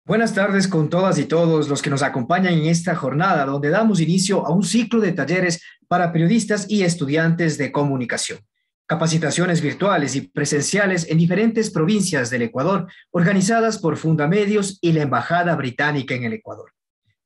Buenas tardes con todas y todos los que nos acompañan en esta jornada, donde damos inicio a un ciclo de talleres para periodistas y estudiantes de comunicación. Capacitaciones virtuales y presenciales en diferentes provincias del Ecuador, organizadas por Fundamedios y la Embajada Británica en el Ecuador.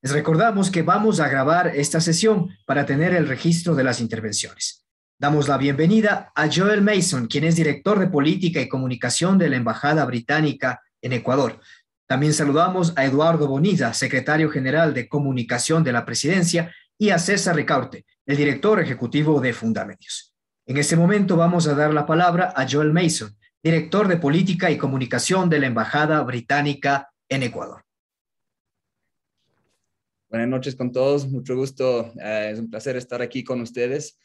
Les recordamos que vamos a grabar esta sesión para tener el registro de las intervenciones. Damos la bienvenida a Joel Mason, quien es director de Política y Comunicación de la Embajada Británica en Ecuador. También saludamos a Eduardo Bonilla, secretario general de Comunicación de la Presidencia, y a César Ricaurte, el director ejecutivo de Fundamedios. En este momento vamos a dar la palabra a Joel Mason, director de Política y Comunicación de la Embajada Británica en Ecuador. Buenas noches con todos, mucho gusto, es un placer estar aquí con ustedes.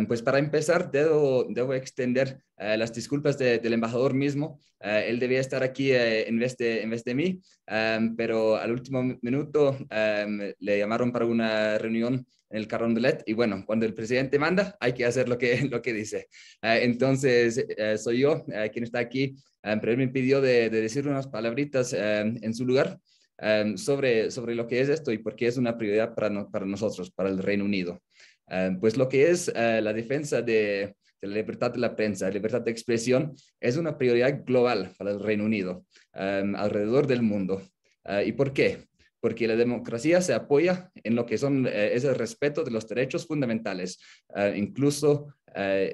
Pues para empezar, debo extender las disculpas del embajador mismo. Él debía estar aquí en vez de mí, pero al último minuto le llamaron para una reunión en el Carondelet y bueno, cuando el presidente manda, hay que hacer lo que dice. Entonces, soy yo quien está aquí, pero él me pidió de decir unas palabritas en su lugar. Sobre lo que es esto y por qué es una prioridad para nosotros, para el Reino Unido. Pues lo que es la defensa de la libertad de la prensa, la libertad de expresión, es una prioridad global para el Reino Unido, alrededor del mundo. ¿Y por qué? Porque la democracia se apoya en lo que es el respeto de los derechos fundamentales, incluso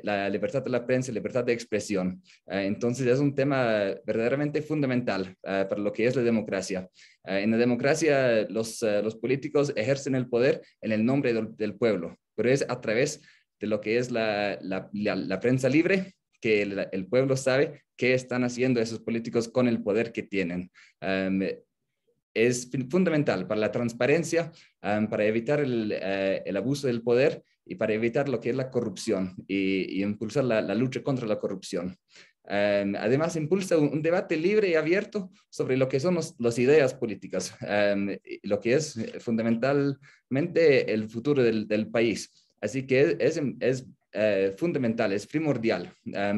la libertad de la prensa, libertad de expresión. Entonces es un tema verdaderamente fundamental para lo que es la democracia. En la democracia los políticos ejercen el poder en el nombre del pueblo, pero es a través de lo que es la prensa libre que el pueblo sabe qué están haciendo esos políticos con el poder que tienen. Es fundamental para la transparencia, para evitar el abuso del poder y para evitar lo que es la corrupción y impulsar la lucha contra la corrupción. Además, impulsa un debate libre y abierto sobre lo que son las ideas políticas, lo que es fundamentalmente el futuro del país. Así que es fundamental, es primordial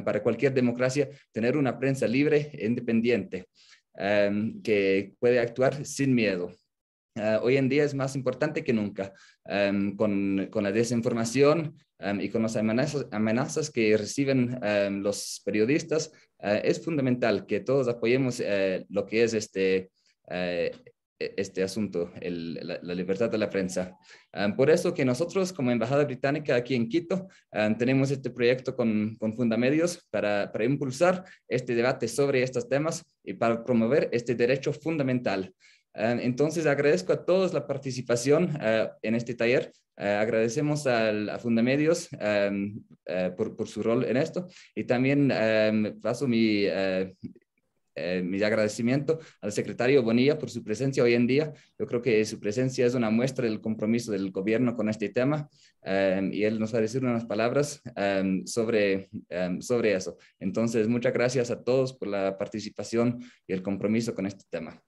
para cualquier democracia tener una prensa libre e independiente que puede actuar sin miedo. Hoy en día es más importante que nunca, con la desinformación y con las amenazas que reciben los periodistas. Es fundamental que todos apoyemos lo que es este asunto, la libertad de la prensa. Por eso que nosotros como Embajada Británica aquí en Quito tenemos este proyecto con Fundamedios para impulsar este debate sobre estos temas y para promover este derecho fundamental. Entonces agradezco a todos la participación en este taller. Agradecemos a Fundamedios por su rol en esto y también paso mi agradecimiento al secretario Bonilla por su presencia hoy en día. Yo creo que su presencia es una muestra del compromiso del gobierno con este tema y él nos va a decir unas palabras sobre eso. Entonces, muchas gracias a todos por la participación y el compromiso con este tema.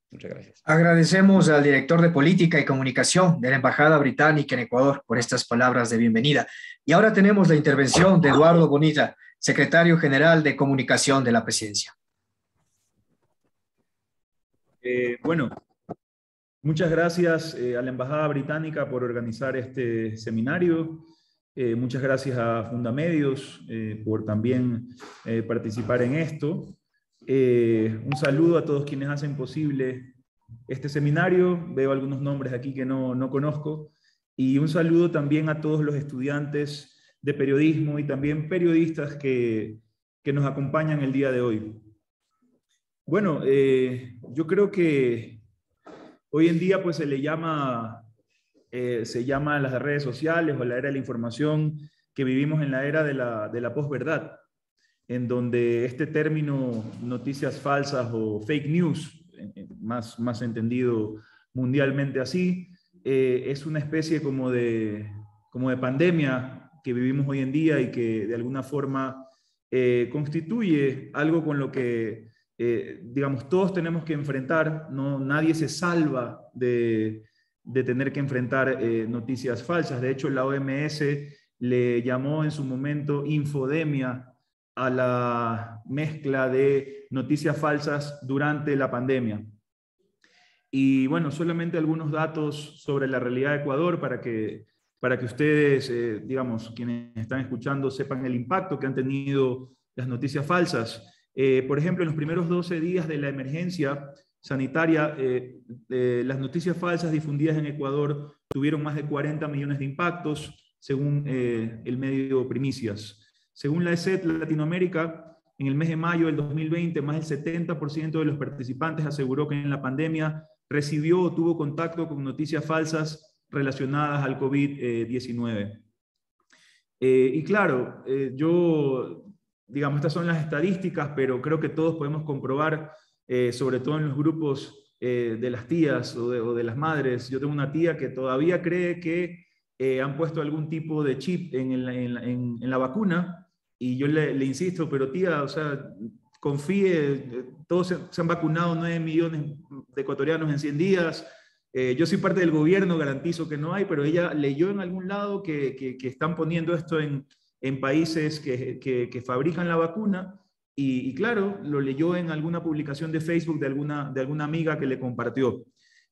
Muchas gracias. Agradecemos al director de Política y Comunicación de la Embajada Británica en Ecuador por estas palabras de bienvenida. Y ahora tenemos la intervención de Eduardo Bonilla, secretario general de Comunicación de la Presidencia. Bueno, muchas gracias a la Embajada Británica por organizar este seminario. Muchas gracias a Fundamedios por también participar en esto. Un saludo a todos quienes hacen posible este seminario. Veo algunos nombres aquí que no conozco. Y un saludo también a todos los estudiantes de periodismo y también periodistas que nos acompañan el día de hoy. Bueno, yo creo que hoy en día pues se llama las redes sociales o la era de la información, que vivimos en la era de la posverdad, en donde este término noticias falsas o fake news, más entendido mundialmente así, es una especie como de pandemia que vivimos hoy en día y que de alguna forma constituye algo con lo que digamos, todos tenemos que enfrentar. Nadie se salva de tener que enfrentar noticias falsas. De hecho, la OMS le llamó en su momento infodemia a la mezcla de noticias falsas durante la pandemia. Y bueno, solamente algunos datos sobre la realidad de Ecuador para que ustedes, digamos, quienes están escuchando, sepan el impacto que han tenido las noticias falsas. Por ejemplo, en los primeros 12 días de la emergencia sanitaria, las noticias falsas difundidas en Ecuador tuvieron más de 40 millones de impactos, según el medio Primicias. Según la ESET Latinoamérica, en el mes de mayo del 2020, más del 70% de los participantes aseguró que en la pandemia recibió o tuvo contacto con noticias falsas relacionadas al COVID-19. Y claro, digamos, estas son las estadísticas, pero creo que todos podemos comprobar, sobre todo en los grupos de las tías o de las madres. Yo tengo una tía que todavía cree que han puesto algún tipo de chip en la vacuna, y yo le insisto, pero tía, o sea, confíe, todos se han vacunado 9 millones de ecuatorianos en 100 días. Yo soy parte del gobierno, garantizo que no hay, pero ella leyó en algún lado que están poniendo esto en países que fabrican la vacuna, y claro, lo leyó en alguna publicación de Facebook de alguna amiga que le compartió.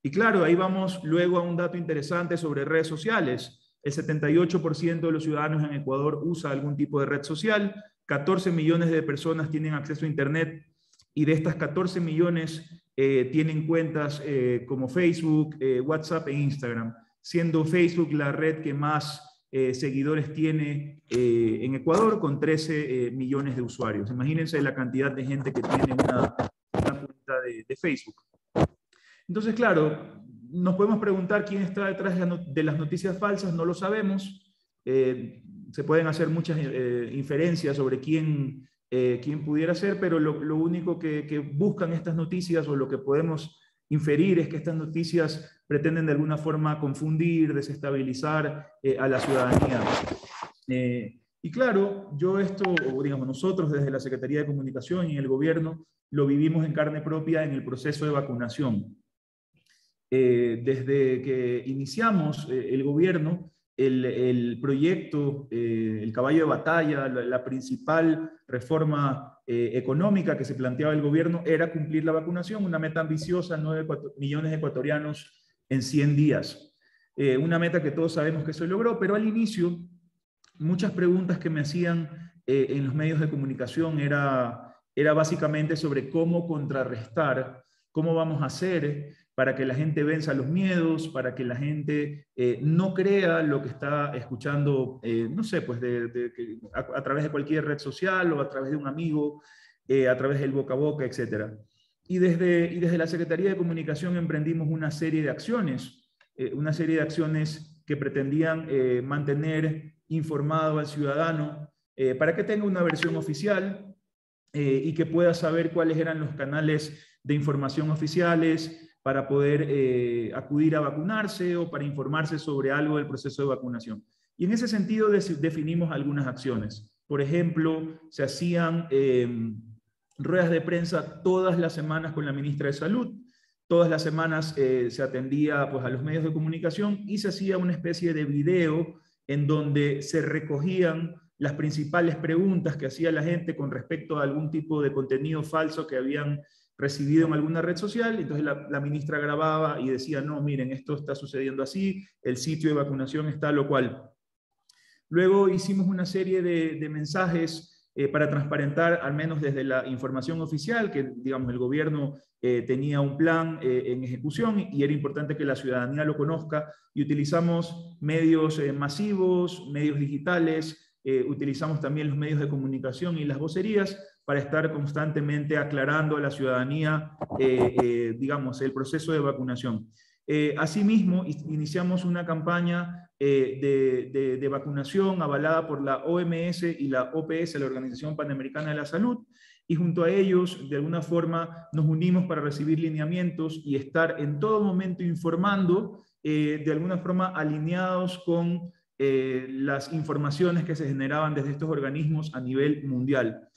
Y claro, ahí vamos luego a un dato interesante sobre redes sociales. El 78% de los ciudadanos en Ecuador usa algún tipo de red social, 14 millones de personas tienen acceso a Internet, y de estas 14 millones tienen cuentas como Facebook, WhatsApp e Instagram, siendo Facebook la red que más seguidores tiene en Ecuador, con 13 millones de usuarios. Imagínense la cantidad de gente que tiene una cuenta de Facebook. Entonces, claro, nos podemos preguntar quién está detrás de las noticias falsas, no lo sabemos. Se pueden hacer muchas inferencias sobre quién pudiera ser, pero lo único que buscan estas noticias, o lo que podemos inferir, es que estas noticias pretenden de alguna forma confundir, desestabilizar a la ciudadanía. Y claro, digamos, nosotros desde la Secretaría de Comunicación y el gobierno lo vivimos en carne propia en el proceso de vacunación. Desde que iniciamos el gobierno, el proyecto, el caballo de batalla, la principal reforma económica que se planteaba el gobierno era cumplir la vacunación, una meta ambiciosa, 9 millones de ecuatorianos en 100 días. Una meta que todos sabemos que se logró, pero al inicio muchas preguntas que me hacían en los medios de comunicación era básicamente sobre cómo contrarrestar, cómo vamos a hacer para que la gente venza los miedos, para que la gente no crea lo que está escuchando, no sé, pues a través de cualquier red social o a través de un amigo, a través del boca a boca, etc. Y desde la Secretaría de Comunicación emprendimos una serie de acciones que pretendían mantener informado al ciudadano para que tenga una versión oficial y que pueda saber cuáles eran los canales de información oficiales para poder acudir a vacunarse o para informarse sobre algo del proceso de vacunación. Y en ese sentido definimos algunas acciones. Por ejemplo, se hacían ruedas de prensa todas las semanas con la ministra de Salud. Todas las semanas se atendía pues, a los medios de comunicación y se hacía una especie de video en donde se recogían las principales preguntas que hacía la gente con respecto a algún tipo de contenido falso que habían recibido en alguna red social. Entonces la ministra grababa y decía, no, miren, esto está sucediendo así, el sitio de vacunación está lo cual. Luego hicimos una serie de mensajes para transparentar, al menos desde la información oficial, que digamos el gobierno tenía un plan en ejecución y era importante que la ciudadanía lo conozca, y utilizamos medios masivos, medios digitales, utilizamos también los medios de comunicación y las vocerías para estar constantemente aclarando a la ciudadanía, digamos, el proceso de vacunación. Asimismo, iniciamos una campaña de vacunación avalada por la OMS y la OPS, la Organización Panamericana de la Salud, y junto a ellos, de alguna forma, nos unimos para recibir lineamientos y estar en todo momento informando, de alguna forma alineados con las informaciones que se generaban desde estos organismos a nivel mundial.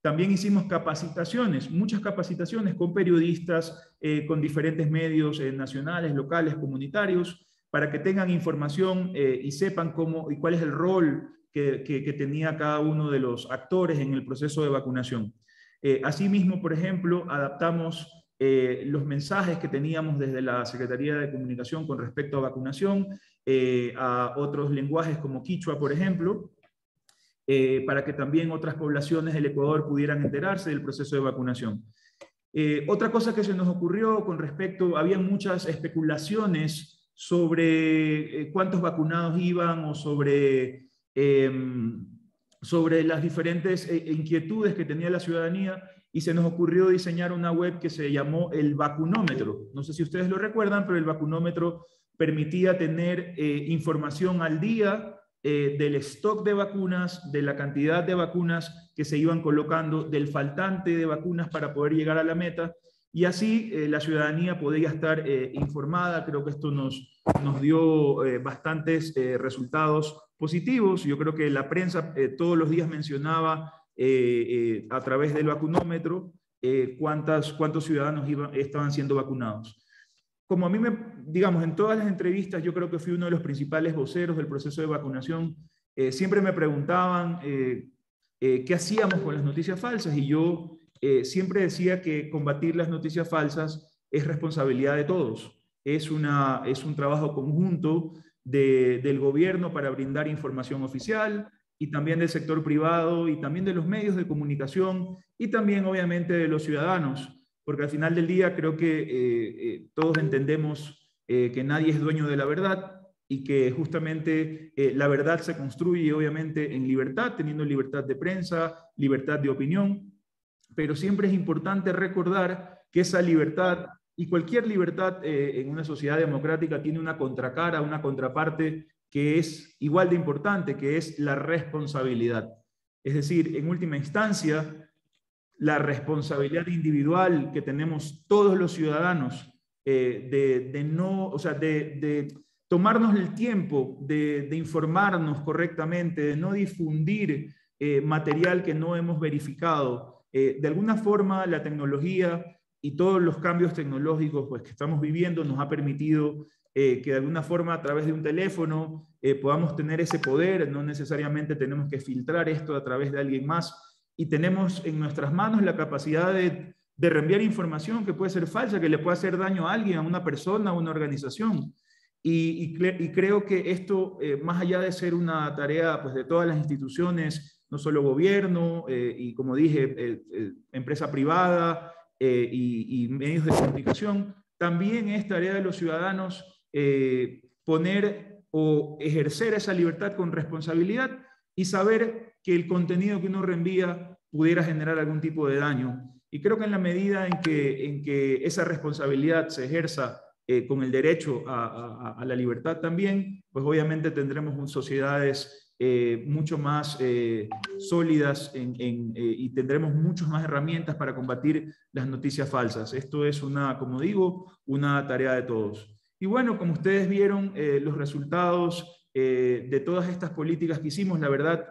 También hicimos capacitaciones, muchas capacitaciones con periodistas, con diferentes medios nacionales, locales, comunitarios, para que tengan información y sepan cómo y cuál es el rol que tenía cada uno de los actores en el proceso de vacunación. Asimismo, por ejemplo, adaptamos los mensajes que teníamos desde la Secretaría de Comunicación con respecto a vacunación, a otros lenguajes como quichua, por ejemplo, para que también otras poblaciones del Ecuador pudieran enterarse del proceso de vacunación. Otra cosa que se nos ocurrió con respecto, había muchas especulaciones sobre cuántos vacunados iban o sobre las diferentes inquietudes que tenía la ciudadanía, y se nos ocurrió diseñar una web que se llamó el vacunómetro. No sé si ustedes lo recuerdan, pero el vacunómetro permitía tener información al día del stock de vacunas, de la cantidad de vacunas que se iban colocando, del faltante de vacunas para poder llegar a la meta, y así la ciudadanía podía estar informada. Creo que esto nos dio bastantes resultados positivos. Yo creo que la prensa todos los días mencionaba a través del vacunómetro cuántos ciudadanos estaban siendo vacunados. Como a mí digamos, en todas las entrevistas, yo creo que fui uno de los principales voceros del proceso de vacunación, siempre me preguntaban qué hacíamos con las noticias falsas, y yo siempre decía que combatir las noticias falsas es responsabilidad de todos. Es un trabajo conjunto del gobierno para brindar información oficial, y también del sector privado, y también de los medios de comunicación, y también obviamente de los ciudadanos, porque al final del día creo que todos entendemos que nadie es dueño de la verdad, y que justamente la verdad se construye obviamente en libertad, teniendo libertad de prensa, libertad de opinión, pero siempre es importante recordar que esa libertad, y cualquier libertad en una sociedad democrática, tiene una contracara, una contraparte que es igual de importante, que es la responsabilidad. Es decir, en última instancia, la responsabilidad individual que tenemos todos los ciudadanos de tomarnos el tiempo de informarnos correctamente, de no difundir material que no hemos verificado. De alguna forma, la tecnología y todos los cambios tecnológicos pues, que estamos viviendo nos ha permitido que de alguna forma a través de un teléfono podamos tener ese poder. No necesariamente tenemos que filtrar esto a través de alguien más, y tenemos en nuestras manos la capacidad de reenviar información que puede ser falsa, que le puede hacer daño a alguien, a una persona, a una organización. Y creo que esto, más allá de ser una tarea pues, de todas las instituciones, no solo gobierno, y como dije, empresa privada y medios de comunicación, también es tarea de los ciudadanos poner o ejercer esa libertad con responsabilidad, y saber que el contenido que uno reenvía pudiera generar algún tipo de daño. Y creo que en la medida en que esa responsabilidad se ejerza con el derecho a la libertad también, pues obviamente tendremos sociedades mucho más sólidas y tendremos muchas más herramientas para combatir las noticias falsas. Esto es como digo, una tarea de todos. Y bueno, como ustedes vieron, los resultados de todas estas políticas que hicimos, la verdad,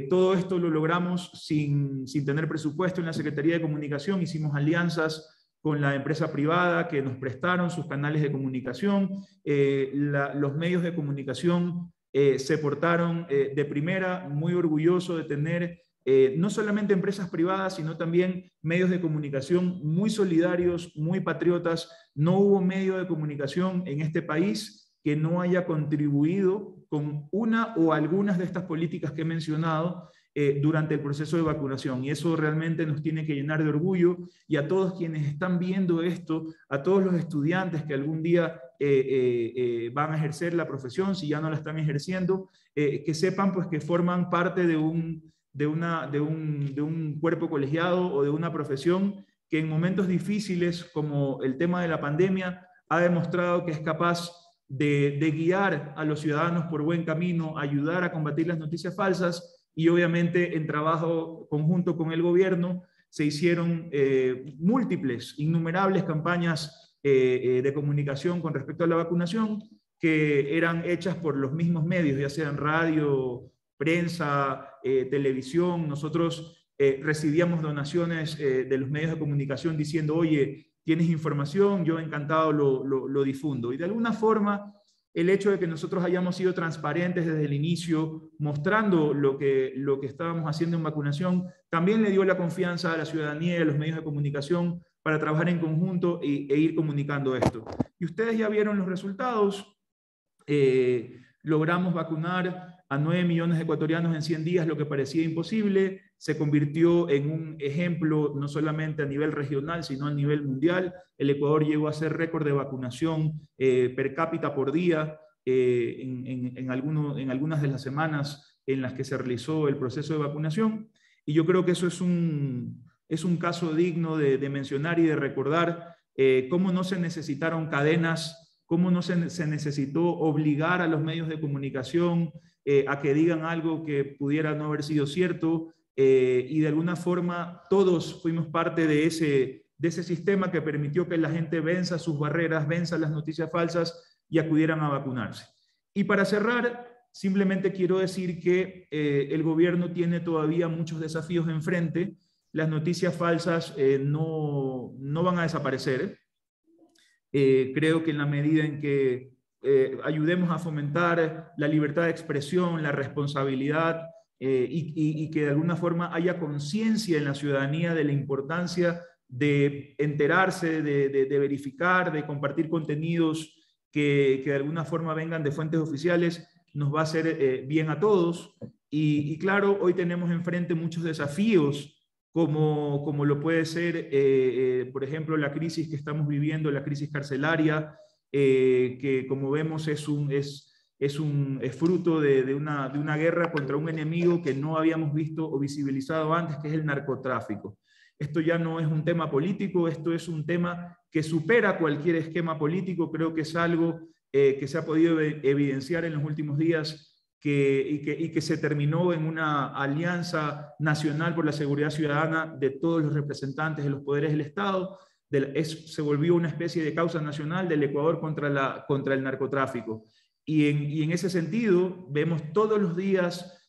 todo esto lo logramos sin tener presupuesto en la Secretaría de Comunicación. Hicimos alianzas con la empresa privada que nos prestaron sus canales de comunicación. Los medios de comunicación se portaron de primera, muy orgulloso de tener no solamente empresas privadas, sino también medios de comunicación muy solidarios, muy patriotas. No hubo medio de comunicación en este país que no haya contribuido con una o algunas de estas políticas que he mencionado durante el proceso de vacunación. Y eso realmente nos tiene que llenar de orgullo. Y a todos quienes están viendo esto, a todos los estudiantes que algún día van a ejercer la profesión, si ya no la están ejerciendo, que sepan pues, que forman parte de un cuerpo colegiado o de una profesión que en momentos difíciles como el tema de la pandemia ha demostrado que es capaz de guiar a los ciudadanos por buen camino, ayudar a combatir las noticias falsas, y obviamente en trabajo conjunto con el gobierno se hicieron innumerables campañas de comunicación con respecto a la vacunación, que eran hechas por los mismos medios, ya sean radio, prensa, televisión. Nosotros recibíamos donaciones de los medios de comunicación diciendo, oye, tienes información, yo encantado lo difundo. Y de alguna forma, el hecho de que nosotros hayamos sido transparentes desde el inicio, mostrando lo que estábamos haciendo en vacunación, también le dio la confianza a la ciudadanía y a los medios de comunicación para trabajar en conjunto e ir comunicando esto. Y ustedes ya vieron los resultados. Logramos vacunar a 9 millones de ecuatorianos en 100 días, lo que parecía imposible. Se convirtió en un ejemplo no solamente a nivel regional, sino a nivel mundial. El Ecuador llegó a ser récord de vacunación per cápita por día en algunas de las semanas en las que se realizó el proceso de vacunación. Y yo creo que eso es un caso digno de mencionar y de recordar cómo no se necesitaron cadenas, cómo no se necesitó obligar a los medios de comunicación a que digan algo que pudiera no haber sido cierto, y de alguna forma todos fuimos parte de ese sistema que permitió que la gente venza sus barreras, venza las noticias falsas y acudieran a vacunarse. Y para cerrar, simplemente quiero decir que el gobierno tiene todavía muchos desafíos enfrente. Las noticias falsas no van a desaparecer. Creo que en la medida en que ayudemos a fomentar la libertad de expresión, la responsabilidad y que de alguna forma haya conciencia en la ciudadanía de la importancia de enterarse, de verificar, de compartir contenidos que de alguna forma vengan de fuentes oficiales, nos va a hacer bien a todos. Y claro, hoy tenemos enfrente muchos desafíos, como lo puede ser, por ejemplo, la crisis que estamos viviendo, la crisis carcelaria, que como vemos es fruto de una guerra contra un enemigo que no habíamos visto o visibilizado antes, que es el narcotráfico. Esto ya no es un tema político, esto es un tema que supera cualquier esquema político. Creo que es algo que se ha podido evidenciar en los últimos días y que se terminó en una alianza nacional por la seguridad ciudadana de todos los representantes de los poderes del Estado. Se volvió una especie de causa nacional del Ecuador contra el narcotráfico. Y en ese sentido, vemos todos los días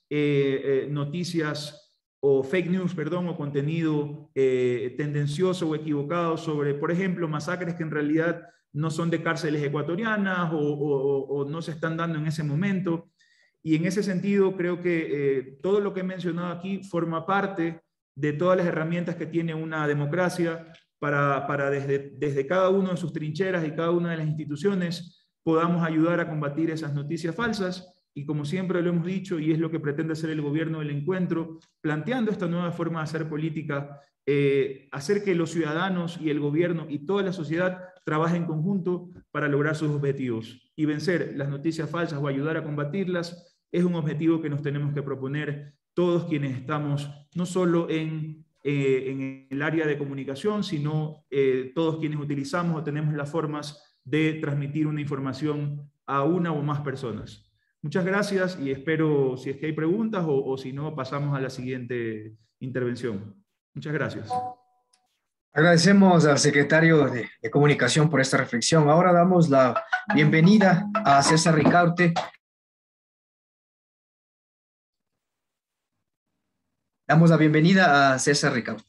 noticias o fake news, perdón, o contenido tendencioso o equivocado sobre, por ejemplo, masacres que en realidad no son de cárceles ecuatorianas o no se están dando en ese momento. Y en ese sentido, creo que todo lo que he mencionado aquí forma parte de todas las herramientas que tiene una democracia para desde cada uno de sus trincheras y cada una de las instituciones podamos ayudar a combatir esas noticias falsas. Y como siempre lo hemos dicho, y es lo que pretende hacer el gobierno del encuentro, planteando esta nueva forma de hacer política, hacer que los ciudadanos y el gobierno y toda la sociedad trabajen en conjunto para lograr sus objetivos. Y vencer las noticias falsas o ayudar a combatirlas es un objetivo que nos tenemos que proponer todos quienes estamos, no solo en el área de comunicación, sino todos quienes utilizamos o tenemos las formas de transmitir una información a una o más personas. Muchas gracias y espero, si es que hay preguntas o si no, pasamos a la siguiente intervención. Muchas gracias. Agradecemos al secretario de Comunicación por esta reflexión. Ahora damos la bienvenida a César Ricaurte. Damos la bienvenida a César Ricaurte.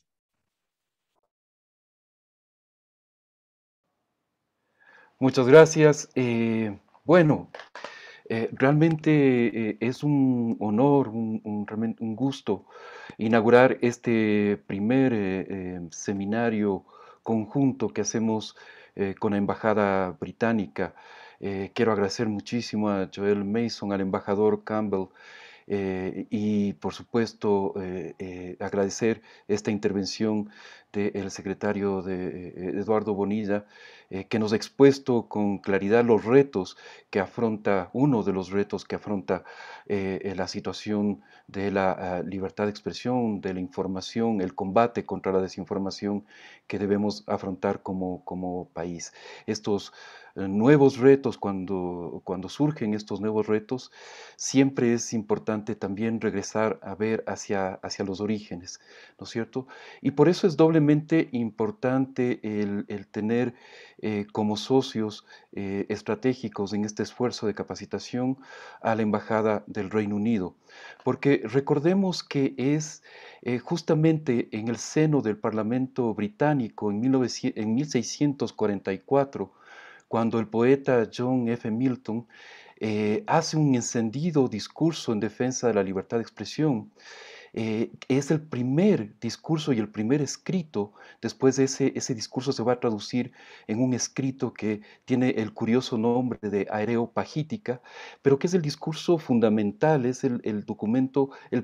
Muchas gracias. Realmente es un honor, realmente un gusto inaugurar este primer seminario conjunto que hacemos con la Embajada Británica. Quiero agradecer muchísimo a Joel Mason, al embajador Campbell, y por supuesto agradecer esta intervención del secretario Eduardo Bonilla, que nos ha expuesto con claridad los retos que afronta, uno de los retos que afronta la situación de la libertad de expresión, de la información, el combate contra la desinformación que debemos afrontar como país. Estos nuevos retos, cuando surgen estos nuevos retos, siempre es importante también regresar a ver hacia los orígenes, ¿no es cierto? Y por eso es doblemente importante el tener como socios estratégicos en este esfuerzo de capacitación a la Embajada del Reino Unido, porque recordemos que es justamente en el seno del Parlamento británico en 1644, cuando el poeta John F. Milton hace un encendido discurso en defensa de la libertad de expresión, es el primer discurso y el primer escrito. Después de ese discurso se va a traducir en un escrito que tiene el curioso nombre de Areopagítica, pero que es el discurso fundamental, es el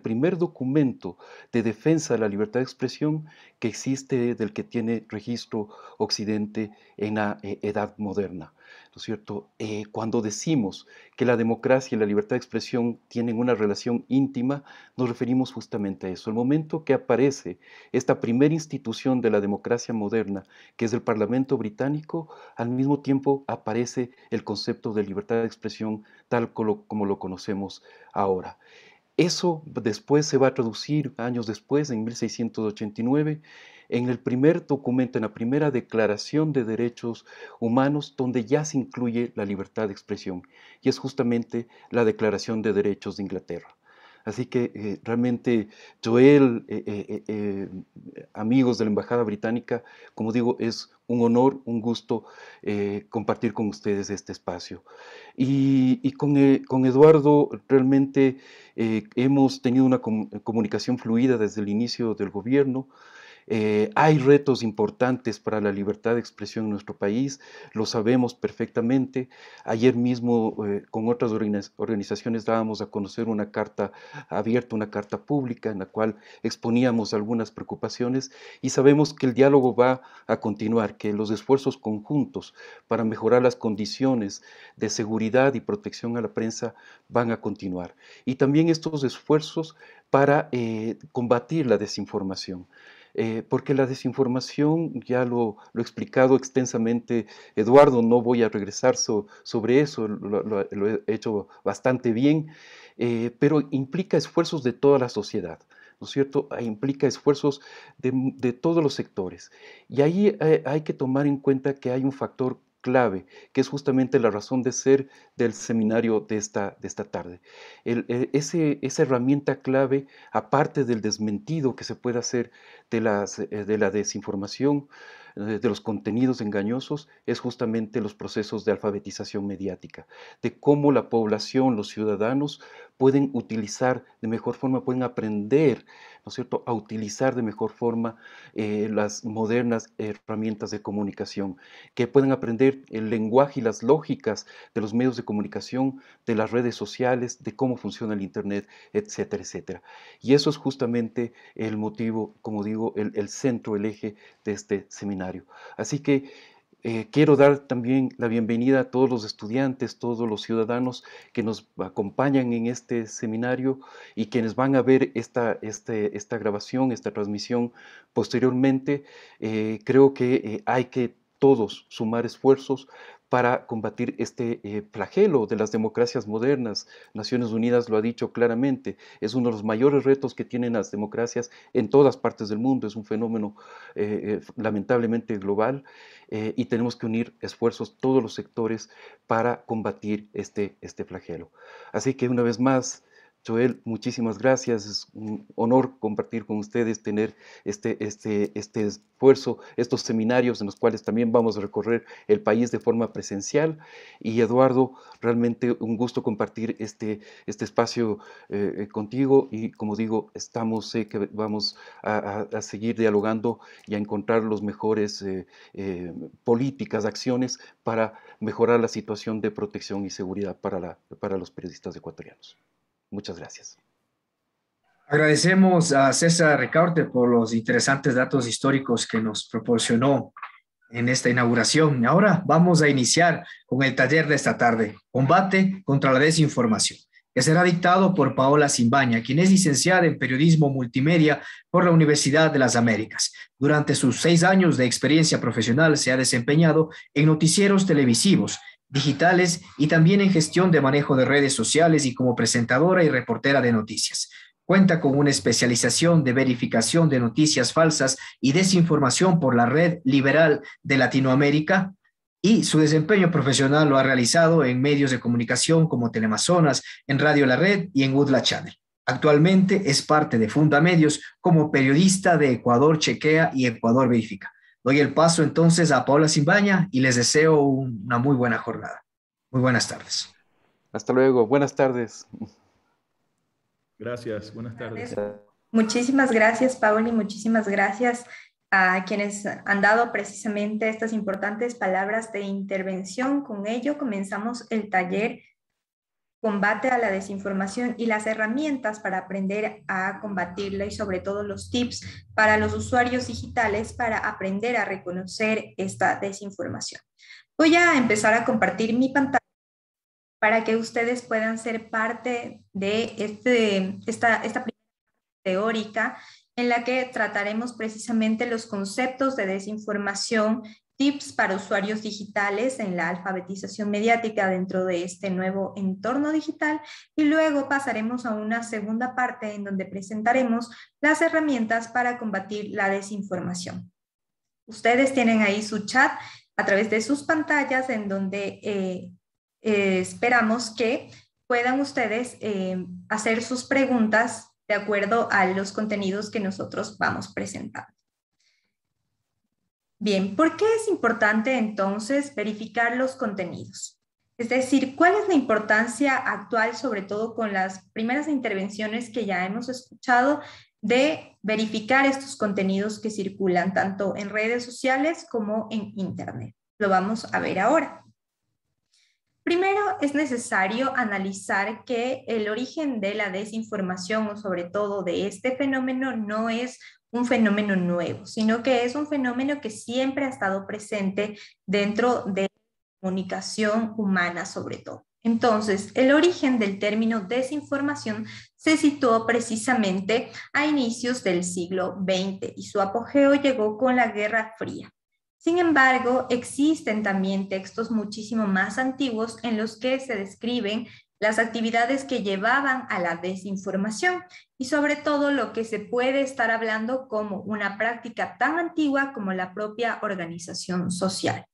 primer documento de defensa de la libertad de expresión que existe, del que tiene registro Occidente en la Edad Moderna. ¿No es cierto? Cuando decimos que la democracia y la libertad de expresión tienen una relación íntima, nos referimos justamente a eso. El momento que aparece esta primera institución de la democracia moderna, que es el Parlamento británico, al mismo tiempo aparece el concepto de libertad de expresión tal como lo conocemos ahora. Eso después se va a traducir, años después, en 1689, en el primer documento, en la primera Declaración de Derechos Humanos, donde ya se incluye la libertad de expresión, y es justamente la Declaración de Derechos de Inglaterra. Así que realmente, Joel, amigos de la Embajada Británica, como digo, es un honor, un gusto compartir con ustedes este espacio. Y con Eduardo realmente hemos tenido una comunicación fluida desde el inicio del gobierno. Hay retos importantes para la libertad de expresión en nuestro país, lo sabemos perfectamente. Ayer mismo con otras organizaciones dábamos a conocer una carta abierta, una carta pública en la cual exponíamos algunas preocupaciones y sabemos que el diálogo va a continuar, que los esfuerzos conjuntos para mejorar las condiciones de seguridad y protección a la prensa van a continuar. Y también estos esfuerzos para combatir la desinformación. Porque la desinformación, ya lo ha explicado extensamente Eduardo, no voy a regresar sobre eso, lo he hecho bastante bien, pero implica esfuerzos de toda la sociedad, ¿no es cierto? Implica esfuerzos de todos los sectores. Y ahí hay que tomar en cuenta que hay un factor clave, que es justamente la razón de ser del seminario de esta tarde. Esa herramienta clave, aparte del desmentido que se puede hacer de la desinformación, de los contenidos engañosos, es justamente los procesos de alfabetización mediática, de cómo la población, los ciudadanos, pueden utilizar de mejor forma, pueden aprender, ¿no es cierto?, a utilizar de mejor forma las modernas herramientas de comunicación, que pueden aprender el lenguaje y las lógicas de los medios de comunicación, de las redes sociales, de cómo funciona el Internet, etcétera, etcétera. Y eso es justamente el motivo, como digo, el centro, el eje de este seminario. Así que quiero dar también la bienvenida a todos los estudiantes, todos los ciudadanos que nos acompañan en este seminario y quienes van a ver esta grabación, esta transmisión posteriormente. Creo que hay que todos sumar esfuerzos para combatir este flagelo de las democracias modernas. Naciones Unidas lo ha dicho claramente, es uno de los mayores retos que tienen las democracias en todas partes del mundo, es un fenómeno lamentablemente global, y tenemos que unir esfuerzos todos los sectores para combatir este flagelo. Así que una vez más, Joel, muchísimas gracias. Es un honor compartir con ustedes, tener este esfuerzo, estos seminarios en los cuales también vamos a recorrer el país de forma presencial. Y Eduardo, realmente un gusto compartir este espacio contigo y como digo, sé que vamos a seguir dialogando y a encontrar los mejores políticas, acciones para mejorar la situación de protección y seguridad para los periodistas ecuatorianos. Muchas gracias. Agradecemos a César Ricaurte por los interesantes datos históricos que nos proporcionó en esta inauguración. Ahora vamos a iniciar con el taller de esta tarde, Combate contra la Desinformación, que será dictado por Paola Simbaña, quien es licenciada en Periodismo Multimedia por la Universidad de las Américas. Durante sus 6 años de experiencia profesional se ha desempeñado en noticieros televisivos, digitales y también en gestión de manejo de redes sociales y como presentadora y reportera de noticias. Cuenta con una especialización de verificación de noticias falsas y desinformación por la Red Liberal de Latinoamérica y su desempeño profesional lo ha realizado en medios de comunicación como Teleamazonas, en Radio La Red y en Udla Channel. Actualmente es parte de Fundamedios como periodista de Ecuador Chequea y Ecuador Verifica. Doy el paso entonces a Paola Simbaña y les deseo una muy buena jornada. Muy buenas tardes. Hasta luego. Buenas tardes. Gracias. Buenas tardes. Muchísimas gracias, Pauli, muchísimas gracias a quienes han dado precisamente estas importantes palabras de intervención. Con ello comenzamos el taller Combate a la desinformación y las herramientas para aprender a combatirla, y sobre todo los tips para los usuarios digitales para aprender a reconocer esta desinformación. Voy a empezar a compartir mi pantalla para que ustedes puedan ser parte de esta primera teórica en la que trataremos precisamente los conceptos de desinformación, tips para usuarios digitales en la alfabetización mediática dentro de este nuevo entorno digital, y luego pasaremos a una segunda parte en donde presentaremos las herramientas para combatir la desinformación. Ustedes tienen ahí su chat a través de sus pantallas en donde esperamos que puedan ustedes hacer sus preguntas de acuerdo a los contenidos que nosotros vamos presentando. Bien, ¿por qué es importante entonces verificar los contenidos? Es decir, ¿cuál es la importancia actual, sobre todo con las primeras intervenciones que ya hemos escuchado, de verificar estos contenidos que circulan tanto en redes sociales como en Internet? Lo vamos a ver ahora. Primero, es necesario analizar que el origen de la desinformación, o sobre todo de este fenómeno, no es un fenómeno nuevo, sino que es un fenómeno que siempre ha estado presente dentro de la comunicación humana, sobre todo. Entonces, el origen del término desinformación se situó precisamente a inicios del siglo XX y su apogeo llegó con la Guerra Fría. Sin embargo, existen también textos muchísimo más antiguos en los que se describen las actividades que llevaban a la desinformación y sobre todo lo que se puede estar hablando como una práctica tan antigua como la propia organización social.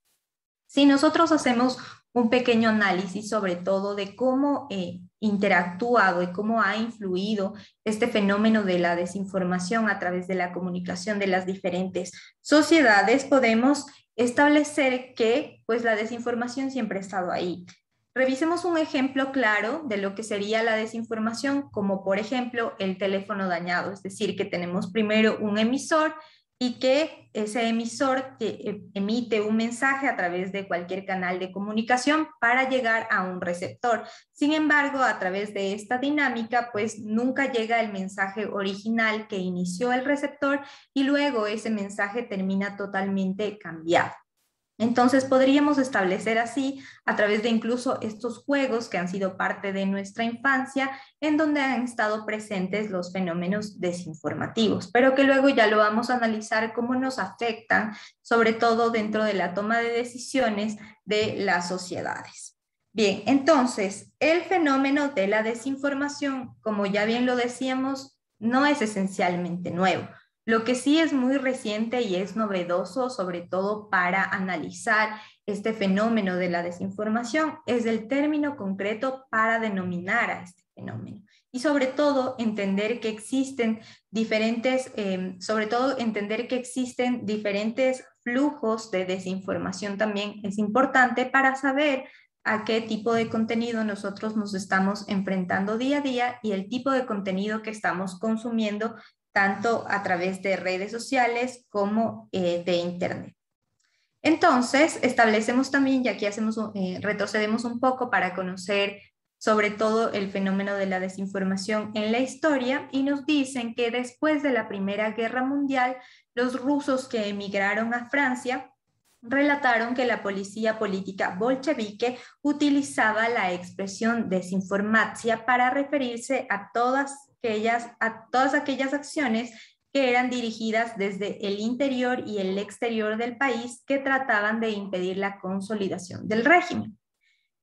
Si nosotros hacemos un pequeño análisis sobre todo de cómo interactuado y cómo ha influido este fenómeno de la desinformación a través de la comunicación de las diferentes sociedades, podemos establecer que pues, la desinformación siempre ha estado ahí. Revisemos un ejemplo claro de lo que sería la desinformación, como por ejemplo el teléfono dañado, es decir, que tenemos primero un emisor y que ese emisor emite un mensaje a través de cualquier canal de comunicación para llegar a un receptor. Sin embargo, a través de esta dinámica, pues nunca llega el mensaje original que inició el receptor y luego ese mensaje termina totalmente cambiado. Entonces podríamos establecer así, a través de incluso estos juegos que han sido parte de nuestra infancia, en donde han estado presentes los fenómenos desinformativos, pero que luego ya lo vamos a analizar cómo nos afectan, sobre todo dentro de la toma de decisiones de las sociedades. Bien, entonces, el fenómeno de la desinformación, como ya bien lo decíamos, no es esencialmente nuevo. Lo que sí es muy reciente y es novedoso, sobre todo para analizar este fenómeno de la desinformación, es el término concreto para denominar a este fenómeno. Y sobre todo entender que existen diferentes, flujos de desinformación también es importante para saber a qué tipo de contenido nosotros nos estamos enfrentando día a día y el tipo de contenido que estamos consumiendo tanto a través de redes sociales como de Internet. Entonces, establecemos también, y aquí retrocedemos un poco para conocer sobre todo el fenómeno de la desinformación en la historia, y nos dicen que después de la Primera Guerra Mundial, los rusos que emigraron a Francia relataron que la policía política bolchevique utilizaba la expresión desinformatia para referirse a todas aquellas acciones que eran dirigidas desde el interior y el exterior del país que trataban de impedir la consolidación del régimen.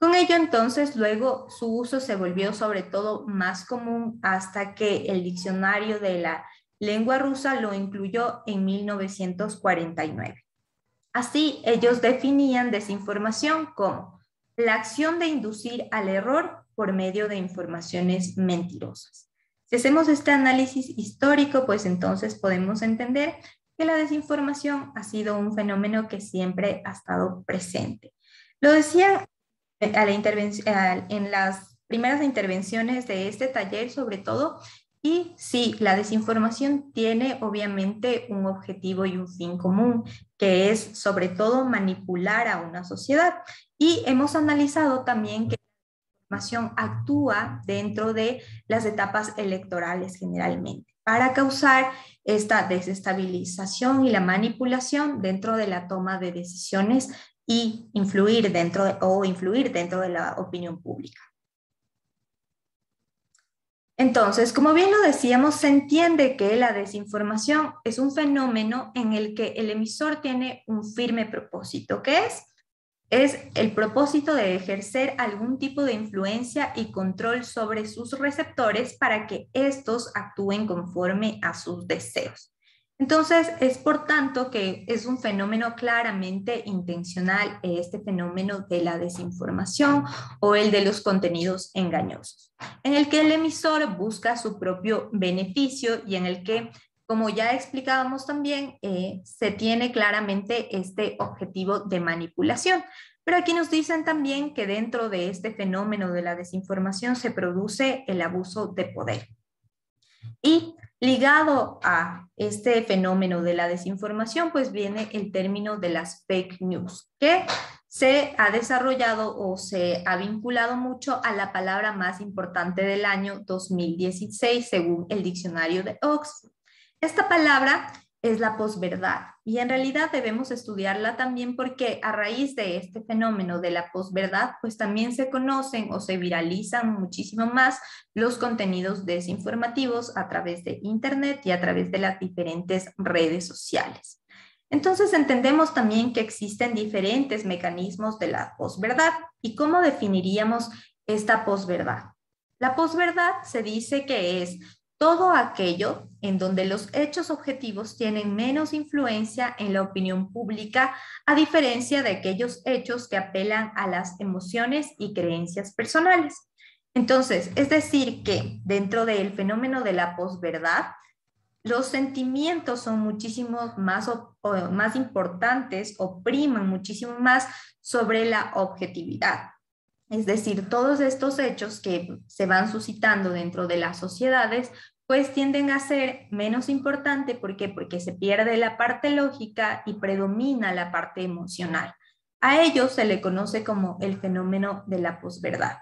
Con ello, entonces, luego su uso se volvió sobre todo más común hasta que el diccionario de la lengua rusa lo incluyó en 1949. Así, ellos definían desinformación como la acción de inducir al error por medio de informaciones mentirosas. Si hacemos este análisis histórico, pues entonces podemos entender que la desinformación ha sido un fenómeno que siempre ha estado presente. Lo decía en las primeras intervenciones de este taller, sobre todo, Y sí, la desinformación tiene obviamente un objetivo y un fin común, que es sobre todo manipular a una sociedad. Y hemos analizado también que la desinformación actúa dentro de las etapas electorales generalmente, para causar esta desestabilización y la manipulación dentro de la toma de decisiones y influir dentro de la opinión pública. Entonces, como bien lo decíamos, se entiende que la desinformación es un fenómeno en el que el emisor tiene un firme propósito, que es el propósito de ejercer algún tipo de influencia y control sobre sus receptores para que estos actúen conforme a sus deseos. Entonces, es por tanto que es un fenómeno claramente intencional, este fenómeno de la desinformación o el de los contenidos engañosos, en el que el emisor busca su propio beneficio y en el que, como ya explicábamos también, se tiene claramente este objetivo de manipulación. Pero aquí nos dicen también que dentro de este fenómeno de la desinformación se produce el abuso de poder. Y ligado a este fenómeno de la desinformación, pues viene el término de las fake news, que se ha desarrollado o se ha vinculado mucho a la palabra más importante del año 2016, según el diccionario de Oxford. Esta palabra es la posverdad y en realidad debemos estudiarla también porque a raíz de este fenómeno de la posverdad, pues también se conocen o se viralizan muchísimo más los contenidos desinformativos a través de Internet y a través de las diferentes redes sociales. Entonces entendemos también que existen diferentes mecanismos de la posverdad. ¿Y cómo definiríamos esta posverdad? La posverdad se dice que es todo aquello en donde los hechos objetivos tienen menos influencia en la opinión pública, a diferencia de aquellos hechos que apelan a las emociones y creencias personales. Entonces, es decir que dentro del fenómeno de la posverdad, los sentimientos son muchísimo más importantes o priman muchísimo más sobre la objetividad. Es decir, todos estos hechos que se van suscitando dentro de las sociedades, pues tienden a ser menos importantes. ¿Por qué? Porque se pierde la parte lógica y predomina la parte emocional. A ello se le conoce como el fenómeno de la posverdad.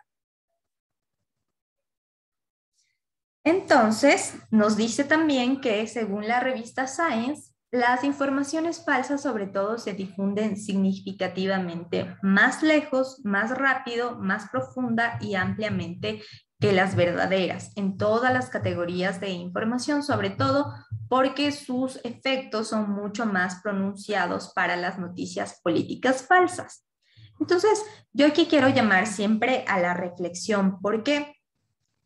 Entonces, nos dice también que según la revista Science, las informaciones falsas sobre todo se difunden significativamente más lejos, más rápido, más profunda y ampliamente que las verdaderas en todas las categorías de información, sobre todo porque sus efectos son mucho más pronunciados para las noticias políticas falsas. Entonces, yo aquí quiero llamar siempre a la reflexión. ¿Por qué?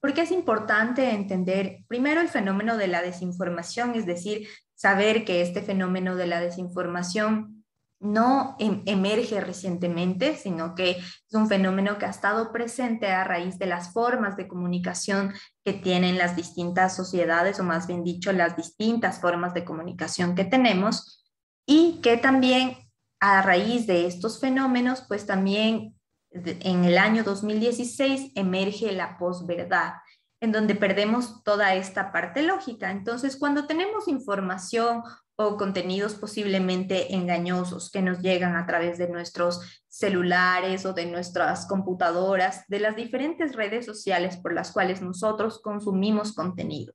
Porque es importante entender primero el fenómeno de la desinformación, es decir, saber que este fenómeno de la desinformación no emerge recientemente, sino que es un fenómeno que ha estado presente a raíz de las formas de comunicación que tienen las distintas sociedades, o más bien dicho, las distintas formas de comunicación que tenemos, y que también a raíz de estos fenómenos, pues también en el año 2016 emerge la posverdad, en donde perdemos toda esta parte lógica. Entonces, cuando tenemos información o contenidos posiblemente engañosos que nos llegan a través de nuestros celulares o de nuestras computadoras, de las diferentes redes sociales por las cuales nosotros consumimos contenido,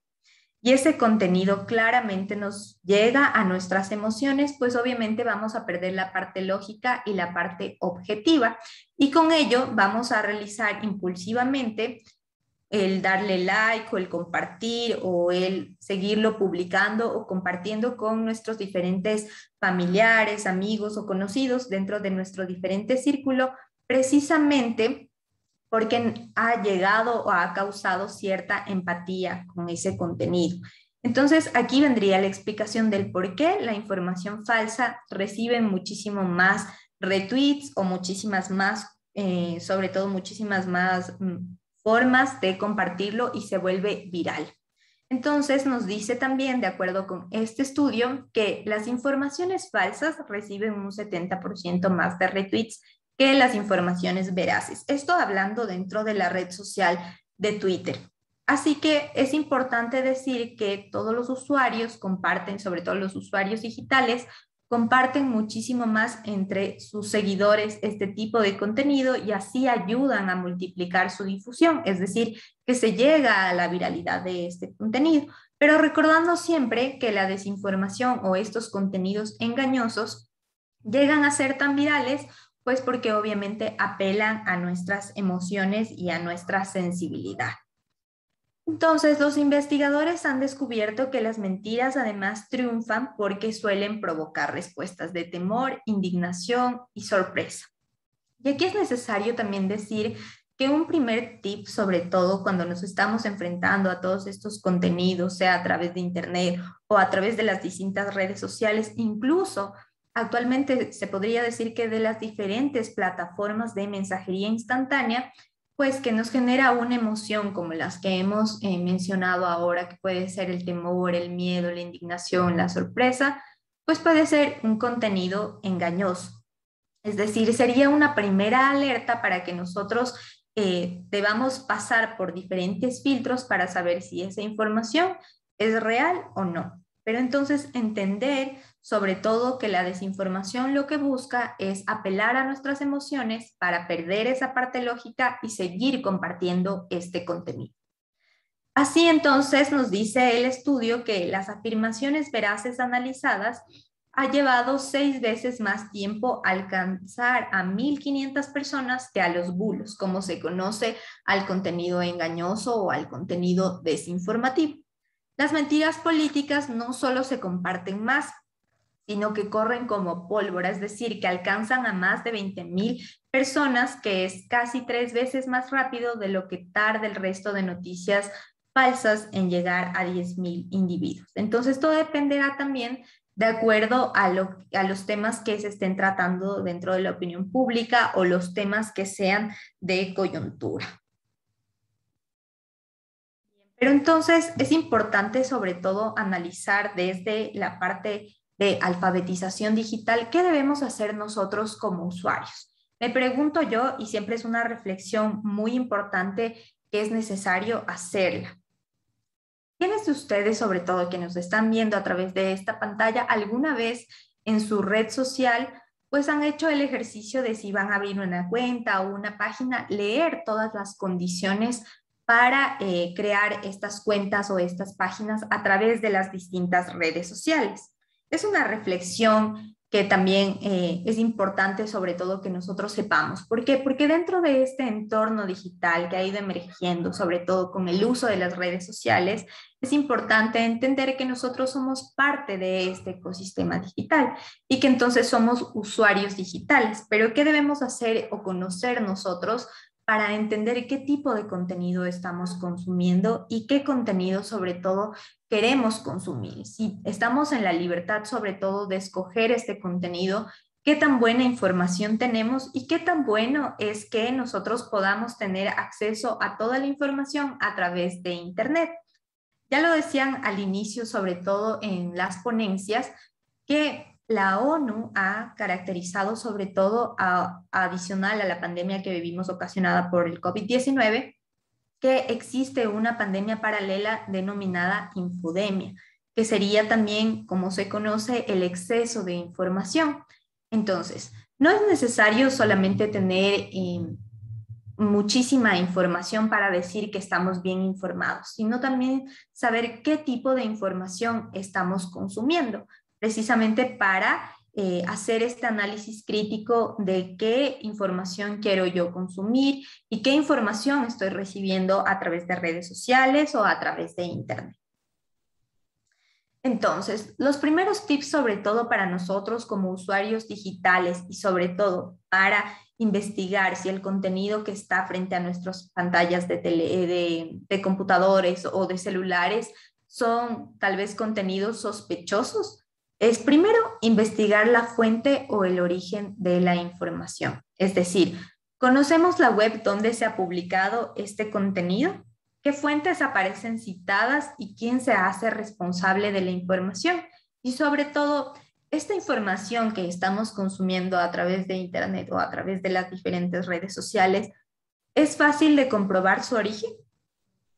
y ese contenido claramente nos llega a nuestras emociones, pues obviamente vamos a perder la parte lógica y la parte objetiva, y con ello vamos a realizar impulsivamente el darle like o el compartir o el seguirlo publicando o compartiendo con nuestros diferentes familiares, amigos o conocidos dentro de nuestro diferente círculo, precisamente porque ha llegado o ha causado cierta empatía con ese contenido. Entonces, aquí vendría la explicación del por qué la información falsa recibe muchísimo más retweets o muchísimas más, sobre todo muchísimas más formas de compartirlo y se vuelve viral. Entonces, nos dice también, de acuerdo con este estudio, que las informaciones falsas reciben un 70% más de retweets que las informaciones veraces. Esto hablando dentro de la red social de Twitter. Así que es importante decir que todos los usuarios comparten, sobre todo los usuarios digitales, comparten muchísimo más entre sus seguidores este tipo de contenido y así ayudan a multiplicar su difusión, es decir, que se llega a la viralidad de este contenido. Pero recordando siempre que la desinformación o estos contenidos engañosos llegan a ser tan virales, pues porque obviamente apelan a nuestras emociones y a nuestra sensibilidad. Entonces, los investigadores han descubierto que las mentiras además triunfan porque suelen provocar respuestas de temor, indignación y sorpresa. Y aquí es necesario también decir que un primer tip, sobre todo cuando nos estamos enfrentando a todos estos contenidos, sea a través de Internet o a través de las distintas redes sociales, incluso actualmente se podría decir que de las diferentes plataformas de mensajería instantánea, pues que nos genera una emoción como las que hemos mencionado ahora, que puede ser el temor, el miedo, la indignación, la sorpresa, pues puede ser un contenido engañoso. Es decir, sería una primera alerta para que nosotros debamos pasar por diferentes filtros para saber si esa información es real o no. Pero entonces entender sobre todo que la desinformación lo que busca es apelar a nuestras emociones para perder esa parte lógica y seguir compartiendo este contenido. Así entonces nos dice el estudio que las afirmaciones veraces analizadas ha llevado 6 veces más tiempo alcanzar a 1,500 personas que a los bulos, como se conoce al contenido engañoso o al contenido desinformativo. Las mentiras políticas no solo se comparten más, sino que corren como pólvora, es decir, que alcanzan a más de 20,000 personas, que es casi 3 veces más rápido de lo que tarda el resto de noticias falsas en llegar a 10,000 individuos. Entonces, todo dependerá también de acuerdo a los temas que se estén tratando dentro de la opinión pública o los temas que sean de coyuntura. Pero entonces es importante sobre todo analizar desde la parte de alfabetización digital qué debemos hacer nosotros como usuarios. Me pregunto yo, y siempre es una reflexión muy importante que es necesario hacerla. ¿Quiénes de ustedes, sobre todo que nos están viendo a través de esta pantalla, alguna vez en su red social pues han hecho el ejercicio de si van a abrir una cuenta o una página, leer todas las condiciones para crear estas cuentas o estas páginas a través de las distintas redes sociales? Es una reflexión que también es importante, sobre todo que nosotros sepamos. ¿Por qué? Porque dentro de este entorno digital que ha ido emergiendo, sobre todo con el uso de las redes sociales, es importante entender que nosotros somos parte de este ecosistema digital y que entonces somos usuarios digitales. Pero ¿qué debemos hacer o conocer nosotros para entender qué tipo de contenido estamos consumiendo y qué contenido sobre todo queremos consumir? Si estamos en la libertad sobre todo de escoger este contenido, qué tan buena información tenemos y qué tan bueno es que nosotros podamos tener acceso a toda la información a través de Internet. Ya lo decían al inicio, sobre todo en las ponencias, que la ONU ha caracterizado sobre todo adicional a la pandemia que vivimos ocasionada por el COVID-19, que existe una pandemia paralela denominada infodemia, que sería también, como se conoce, el exceso de información. Entonces, no es necesario solamente tener muchísima información para decir que estamos bien informados, sino también saber qué tipo de información estamos consumiendo, precisamente para hacer este análisis crítico de qué información quiero yo consumir y qué información estoy recibiendo a través de redes sociales o a través de Internet. Entonces, los primeros tips, sobre todo para nosotros como usuarios digitales y sobre todo para investigar si el contenido que está frente a nuestras pantallas de computadores o de celulares son tal vez contenidos sospechosos, es primero investigar la fuente o el origen de la información. Es decir, ¿conocemos la web donde se ha publicado este contenido? ¿Qué fuentes aparecen citadas y quién se hace responsable de la información? Y sobre todo, esta información que estamos consumiendo a través de Internet o a través de las diferentes redes sociales, ¿es fácil de comprobar su origen?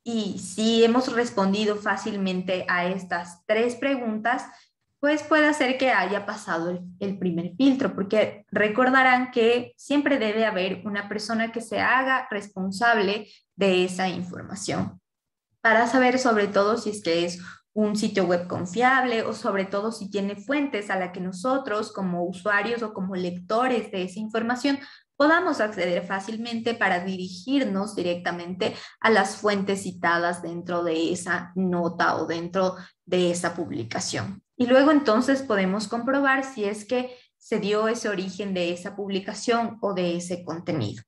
Y si hemos respondido fácilmente a estas 3 preguntas, pues puede ser que haya pasado el primer filtro, porque recordarán que siempre debe haber una persona que se haga responsable de esa información, para saber sobre todo si es que es un sitio web confiable o sobre todo si tiene fuentes a las que nosotros como usuarios o como lectores de esa información podamos acceder fácilmente para dirigirnos directamente a las fuentes citadas dentro de esa nota o dentro de esa publicación. Y luego entonces podemos comprobar si es que se dio ese origen de esa publicación o de ese contenido.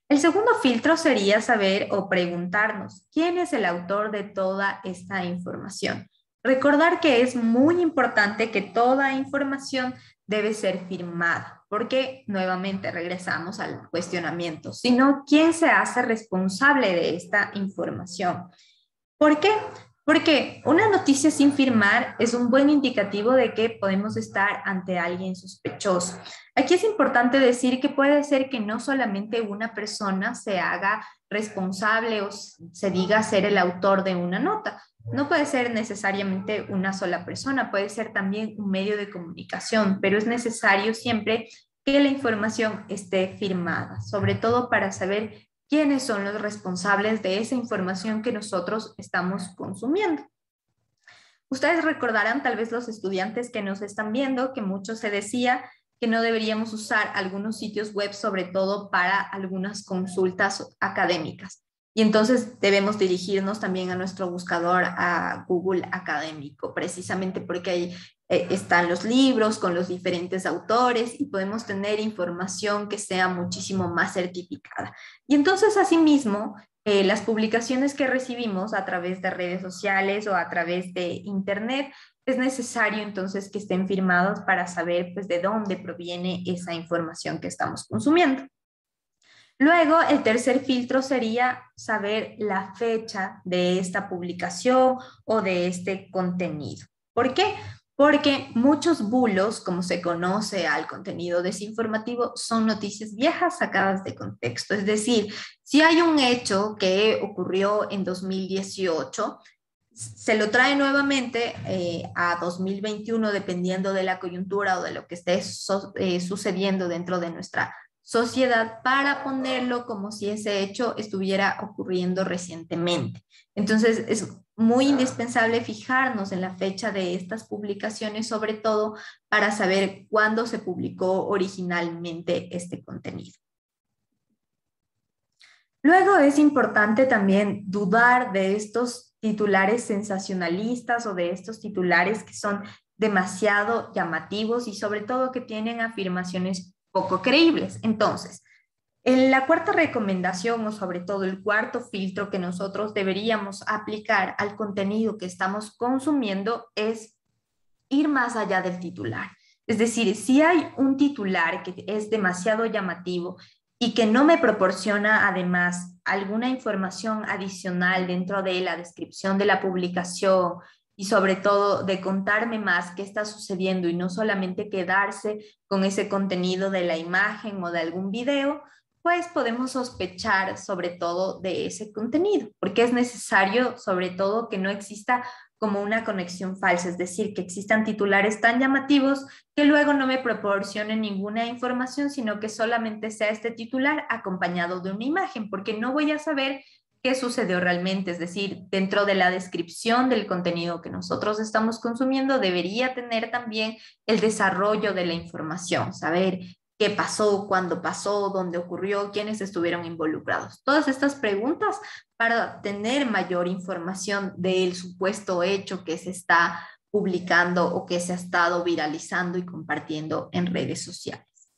El segundo filtro sería saber o preguntarnos quién es el autor de toda esta información. Recordar que es muy importante que toda información debe ser firmada, porque nuevamente regresamos al cuestionamiento, sino quién se hace responsable de esta información. ¿Por qué? Porque una noticia sin firmar es un buen indicativo de que podemos estar ante alguien sospechoso. Aquí es importante decir que puede ser que no solamente una persona se haga responsable o se diga ser el autor de una nota. No puede ser necesariamente una sola persona, puede ser también un medio de comunicación, pero es necesario siempre que la información esté firmada, sobre todo para saber quiénes son los responsables de esa información que nosotros estamos consumiendo. Ustedes recordarán, tal vez los estudiantes que nos están viendo, que mucho se decía que no deberíamos usar algunos sitios web, sobre todo para algunas consultas académicas. Y entonces debemos dirigirnos también a nuestro buscador, a Google Académico, precisamente porque ahí están los libros con los diferentes autores y podemos tener información que sea muchísimo más certificada. Y entonces, asimismo, las publicaciones que recibimos a través de redes sociales o a través de Internet, es necesario entonces que estén firmados para saber pues, de dónde proviene esa información que estamos consumiendo. Luego, el tercer filtro sería saber la fecha de esta publicación o de este contenido. ¿Por qué? Porque muchos bulos, como se conoce al contenido desinformativo, son noticias viejas sacadas de contexto. Es decir, si hay un hecho que ocurrió en 2018, se lo trae nuevamente a 2021, dependiendo de la coyuntura o de lo que esté sucediendo dentro de nuestra sociedad, para ponerlo como si ese hecho estuviera ocurriendo recientemente. Entonces, es muy indispensable fijarnos en la fecha de estas publicaciones, sobre todo para saber cuándo se publicó originalmente este contenido. Luego es importante también dudar de estos titulares sensacionalistas o de estos titulares que son demasiado llamativos y sobre todo que tienen afirmaciones poco creíbles. Entonces, en la cuarta recomendación o sobre todo el cuarto filtro que nosotros deberíamos aplicar al contenido que estamos consumiendo es ir más allá del titular. Es decir, si hay un titular que es demasiado llamativo y que no me proporciona además alguna información adicional dentro de la descripción de la publicación y sobre todo de contarme más qué está sucediendo y no solamente quedarse con ese contenido de la imagen o de algún video, pues podemos sospechar sobre todo de ese contenido, porque es necesario sobre todo que no exista como una conexión falsa, es decir, que existan titulares tan llamativos que luego no me proporcionen ninguna información, sino que solamente sea este titular acompañado de una imagen, porque no voy a saber qué sucedió realmente, es decir, dentro de la descripción del contenido que nosotros estamos consumiendo debería tener también el desarrollo de la información, saber qué pasó, cuándo pasó, dónde ocurrió, quiénes estuvieron involucrados. Todas estas preguntas para tener mayor información del supuesto hecho que se está publicando o que se ha estado viralizando y compartiendo en redes sociales.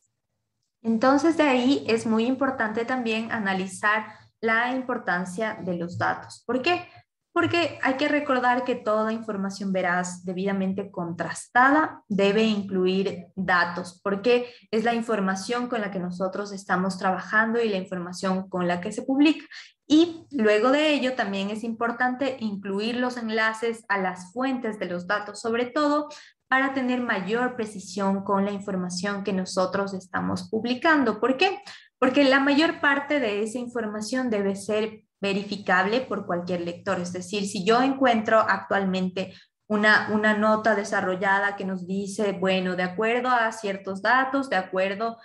Entonces, de ahí es muy importante también analizar la importancia de los datos. ¿Por qué? Porque hay que recordar que toda información veraz, debidamente contrastada, debe incluir datos, porque es la información con la que nosotros estamos trabajando y la información con la que se publica. Y luego de ello también es importante incluir los enlaces a las fuentes de los datos, sobre todo para tener mayor precisión con la información que nosotros estamos publicando. ¿Por qué? Porque la mayor parte de esa información debe ser verificable por cualquier lector. Es decir, si yo encuentro actualmente una nota desarrollada que nos dice, bueno, de acuerdo a ciertos datos, de acuerdo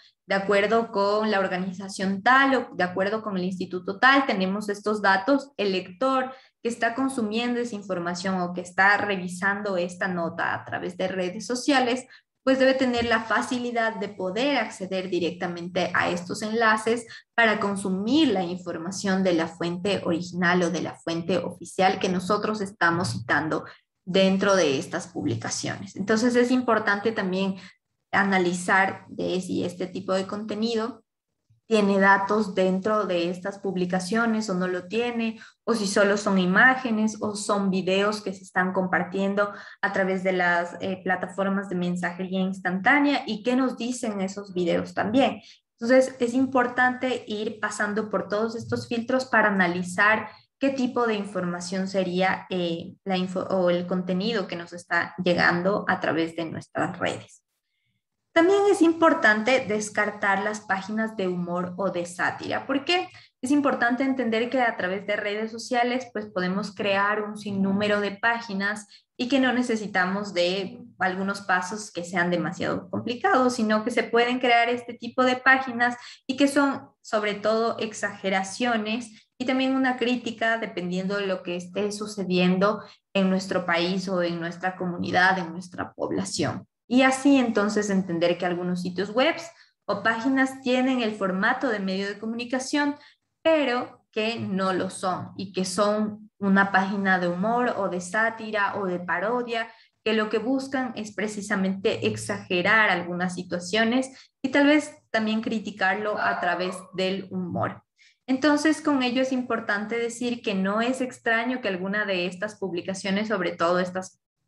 con la organización tal o de acuerdo con el instituto tal, tenemos estos datos, el lector que está consumiendo esa información o que está revisando esta nota a través de redes sociales, pues debe tener la facilidad de poder acceder directamente a estos enlaces para consumir la información de la fuente original o de la fuente oficial que nosotros estamos citando dentro de estas publicaciones. Entonces es importante también analizar de si este tipo de contenido tiene datos dentro de estas publicaciones o no lo tiene, o si solo son imágenes o son videos que se están compartiendo a través de las plataformas de mensajería instantánea y qué nos dicen esos videos también. Entonces es importante ir pasando por todos estos filtros para analizar qué tipo de información sería o el contenido que nos está llegando a través de nuestras redes. También es importante descartar las páginas de humor o de sátira. ¿Por qué? Es importante entender que a través de redes sociales pues podemos crear un sinnúmero de páginas y que no necesitamos de algunos pasos que sean demasiado complicados, sino que se pueden crear este tipo de páginas y que son sobre todo exageraciones y también una crítica dependiendo de lo que esté sucediendo en nuestro país o en nuestra comunidad, en nuestra población. Y así entonces entender que algunos sitios web o páginas tienen el formato de medio de comunicación, pero que no lo son y que son una página de humor o de sátira o de parodia, que lo que buscan es precisamente exagerar algunas situaciones y tal vez también criticarlo a través del humor. Entonces, con ello es importante decir que no es extraño que alguna de estas publicaciones, sobre todo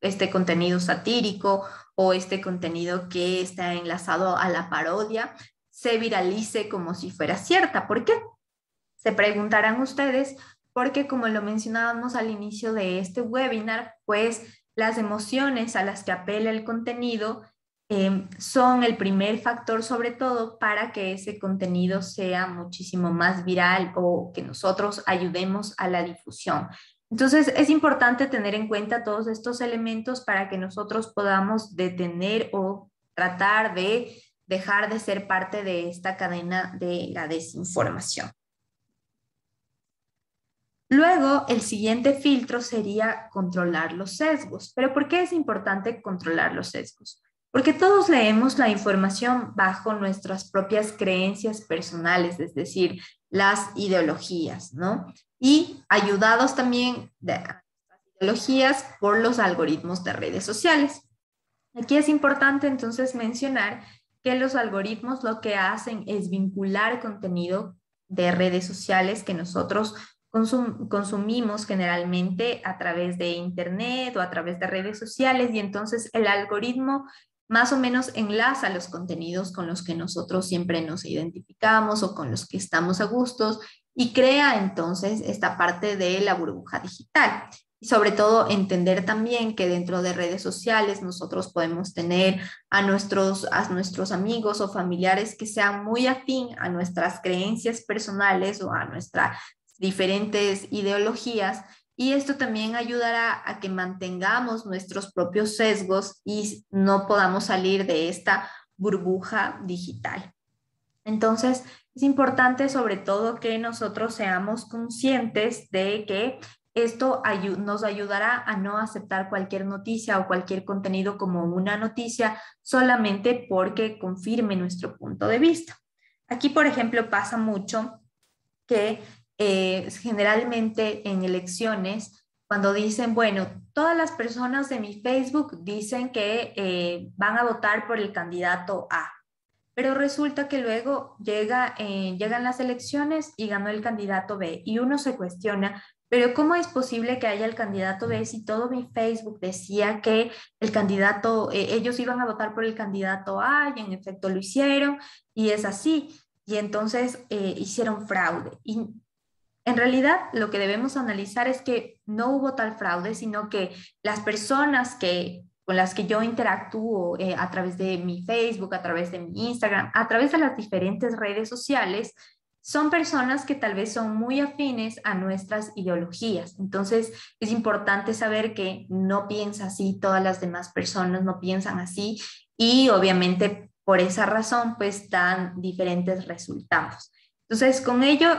este contenido satírico o este contenido que está enlazado a la parodia, se viralice como si fuera cierta. ¿Por qué? Se preguntarán ustedes, porque como lo mencionábamos al inicio de este webinar, pues las emociones a las que apela el contenido son el primer factor sobre todo para que ese contenido sea muchísimo más viral o que nosotros ayudemos a la difusión. Entonces es importante tener en cuenta todos estos elementos para que nosotros podamos detener o tratar de dejar de ser parte de esta cadena de la desinformación. Luego, el siguiente filtro sería controlar los sesgos. ¿Pero por qué es importante controlar los sesgos? Porque todos leemos la información bajo nuestras propias creencias personales, es decir, las ideologías, ¿no? Y ayudados también de las ideologías por los algoritmos de redes sociales. Aquí es importante entonces mencionar que los algoritmos lo que hacen es vincular contenido de redes sociales que nosotros consumimos generalmente a través de internet o a través de redes sociales, y entonces el algoritmo más o menos enlaza los contenidos con los que nosotros siempre nos identificamos o con los que estamos a gustos y crea entonces esta parte de la burbuja digital. Y sobre todo entender también que dentro de redes sociales nosotros podemos tener a nuestros amigos o familiares que sean muy afín a nuestras creencias personales o a nuestras diferentes ideologías, y esto también ayudará a que mantengamos nuestros propios sesgos y no podamos salir de esta burbuja digital. Entonces, es importante sobre todo que nosotros seamos conscientes de que esto nos ayudará a no aceptar cualquier noticia o cualquier contenido como una noticia solamente porque confirme nuestro punto de vista. Aquí, por ejemplo, pasa mucho que generalmente en elecciones, cuando dicen, bueno, todas las personas de mi Facebook dicen que van a votar por el candidato A, pero resulta que luego llegan las elecciones y ganó el candidato B, y uno se cuestiona, pero ¿cómo es posible que haya el candidato B si todo mi Facebook decía que el candidato, ellos iban a votar por el candidato A y en efecto lo hicieron, y es así, y entonces hicieron fraude? Y en realidad, lo que debemos analizar es que no hubo tal fraude, sino que las personas con las que yo interactúo a través de mi Facebook, a través de mi Instagram, a través de las diferentes redes sociales, son personas que tal vez son muy afines a nuestras ideologías. Entonces, es importante saber que no piensa así, todas las demás personas no piensan así y obviamente por esa razón pues dan diferentes resultados. Entonces, con ello,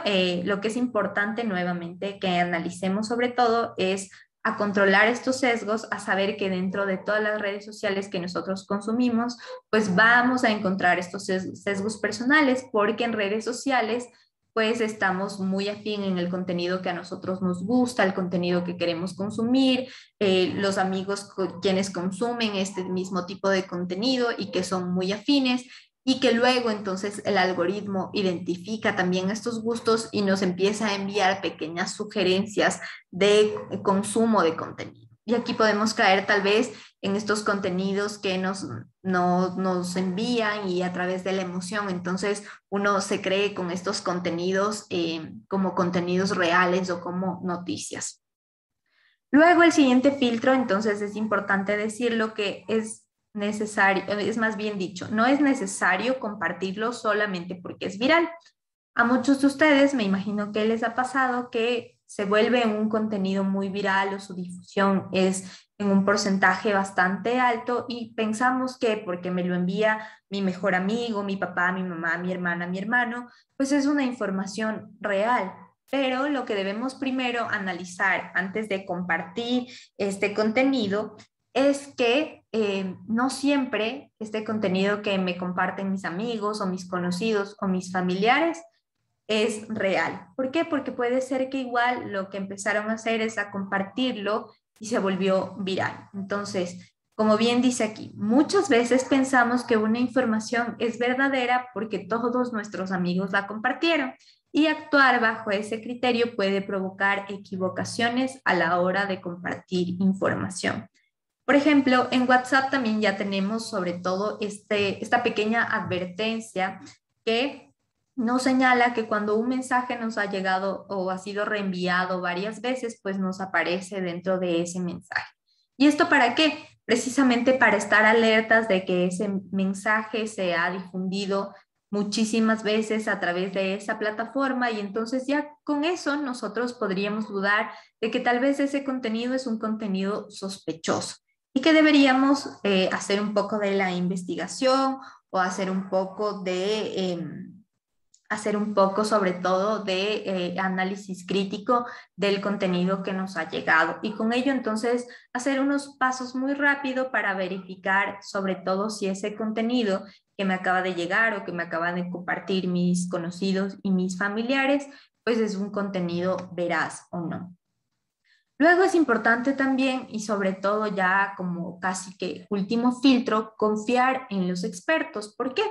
lo que es importante nuevamente que analicemos sobre todo es a controlar estos sesgos, a saber que dentro de todas las redes sociales que nosotros consumimos, pues vamos a encontrar estos sesgos personales, porque en redes sociales pues estamos muy afín en el contenido que a nosotros nos gusta, el contenido que queremos consumir, los amigos quienes consumen este mismo tipo de contenido y que son muy afines, y que luego entonces el algoritmo identifica también estos gustos y nos empieza a enviar pequeñas sugerencias de consumo de contenido. Y aquí podemos caer tal vez en estos contenidos que nos envían y a través de la emoción, entonces uno se cree con estos contenidos como contenidos reales o como noticias. Luego el siguiente filtro, entonces es importante decirlo que es necesario, es más bien dicho, no es necesario compartirlo solamente porque es viral. A muchos de ustedes me imagino que les ha pasado que se vuelve un contenido muy viral o su difusión es en un porcentaje bastante alto y pensamos que porque me lo envía mi mejor amigo, mi papá, mi mamá, mi hermana, mi hermano, pues es una información real. Pero lo que debemos primero analizar antes de compartir este contenido es que no siempre este contenido que me comparten mis amigos o mis conocidos o mis familiares es real. ¿Por qué? Porque puede ser que igual lo que empezaron a hacer es a compartirlo y se volvió viral. Entonces, como bien dice aquí, muchas veces pensamos que una información es verdadera porque todos nuestros amigos la compartieron y actuar bajo ese criterio puede provocar equivocaciones a la hora de compartir información. Por ejemplo, en WhatsApp también ya tenemos sobre todo esta pequeña advertencia que nos señala que cuando un mensaje nos ha llegado o ha sido reenviado varias veces, pues nos aparece dentro de ese mensaje. ¿Y esto para qué? Precisamente para estar alertas de que ese mensaje se ha difundido muchísimas veces a través de esa plataforma y entonces ya con eso nosotros podríamos dudar de que tal vez ese contenido es un contenido sospechoso y que deberíamos hacer un poco de la investigación o hacer un poco sobre todo de análisis crítico del contenido que nos ha llegado y con ello entonces hacer unos pasos muy rápido para verificar sobre todo si ese contenido que me acaba de llegar o que me acaban de compartir mis conocidos y mis familiares pues es un contenido veraz o no. Luego es importante también y sobre todo ya como casi que último filtro, confiar en los expertos. ¿Por qué?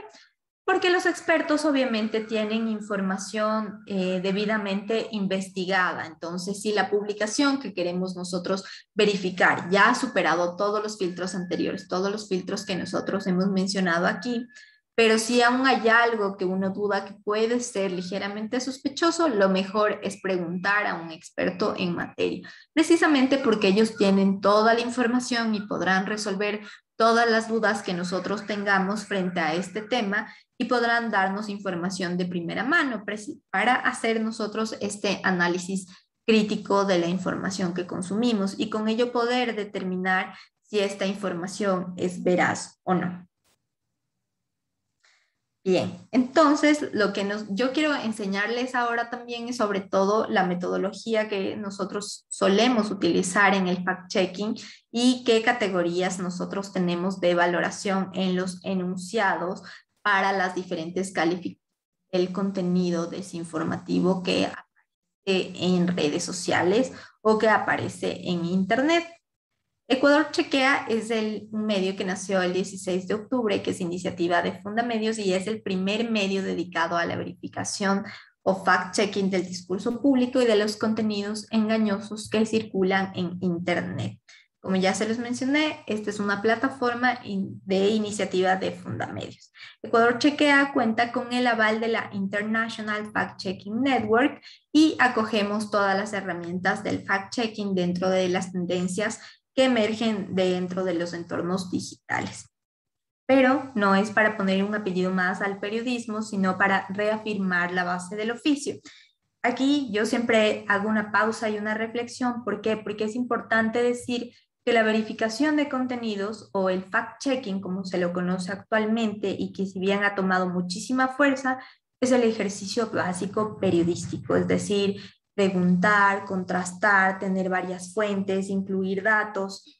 Porque los expertos obviamente tienen información debidamente investigada. Entonces, si la publicación que queremos nosotros verificar ya ha superado todos los filtros anteriores, todos los filtros que nosotros hemos mencionado aquí, pero si aún hay algo que uno duda que puede ser ligeramente sospechoso, lo mejor es preguntar a un experto en materia, precisamente porque ellos tienen toda la información y podrán resolver todas las dudas que nosotros tengamos frente a este tema y podrán darnos información de primera mano para hacer nosotros este análisis crítico de la información que consumimos y con ello poder determinar si esta información es veraz o no. Bien, entonces lo que yo quiero enseñarles ahora también es sobre todo la metodología que nosotros solemos utilizar en el fact-checking y qué categorías nosotros tenemos de valoración en los enunciados para las diferentes calificaciones del contenido desinformativo que aparece en redes sociales o que aparece en Internet. Ecuador Chequea es un medio que nació el 16 de octubre, que es iniciativa de Fundamedios y es el primer medio dedicado a la verificación o fact-checking del discurso público y de los contenidos engañosos que circulan en Internet. Como ya se los mencioné, esta es una plataforma de iniciativa de Fundamedios. Ecuador Chequea cuenta con el aval de la International Fact-Checking Network y acogemos todas las herramientas del fact-checking dentro de las tendencias que emergen dentro de los entornos digitales. pero no es para poner un apellido más al periodismo, sino para reafirmar la base del oficio. Aquí yo siempre hago una pausa y una reflexión. ¿Por qué? Porque es importante decir que la verificación de contenidos o el fact-checking, como se lo conoce actualmente y que si bien ha tomado muchísima fuerza, es el ejercicio básico periodístico, es decir, preguntar, contrastar, tener varias fuentes, incluir datos.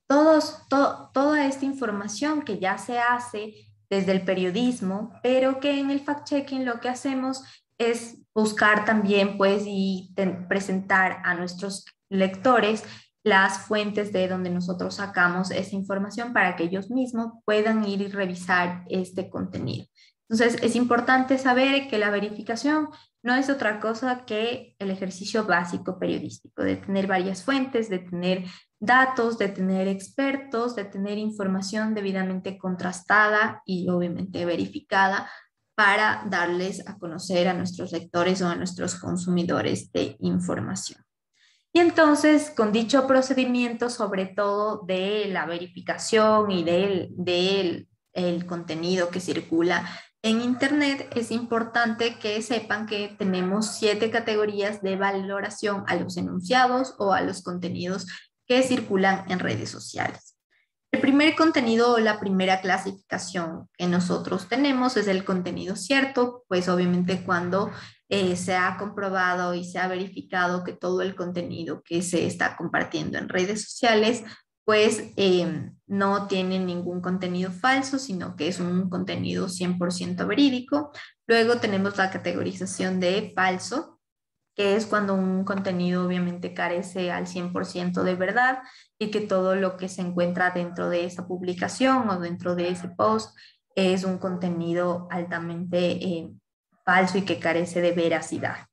Toda esta información que ya se hace desde el periodismo, pero que en el fact-checking lo que hacemos es buscar también pues y presentar a nuestros lectores las fuentes de donde nosotros sacamos esa información para que ellos mismos puedan ir y revisar este contenido. Entonces, es importante saber que la verificación no es otra cosa que el ejercicio básico periodístico, de tener varias fuentes, de tener datos, de tener expertos, de tener información debidamente contrastada y obviamente verificada para darles a conocer a nuestros lectores o a nuestros consumidores de información. Y entonces, con dicho procedimiento, sobre todo de la verificación y del contenido que circula en Internet, es importante que sepan que tenemos 7 categorías de valoración a los enunciados o a los contenidos que circulan en redes sociales. El primer contenido o la primera clasificación que nosotros tenemos es el contenido cierto, pues obviamente cuando se ha comprobado y se ha verificado que todo el contenido que se está compartiendo en redes sociales pues no tiene ningún contenido falso, sino que es un contenido 100% verídico. Luego tenemos la categorización de falso, que es cuando un contenido obviamente carece al 100% de verdad y que todo lo que se encuentra dentro de esa publicación o dentro de ese post es un contenido altamente falso y que carece de veracidad.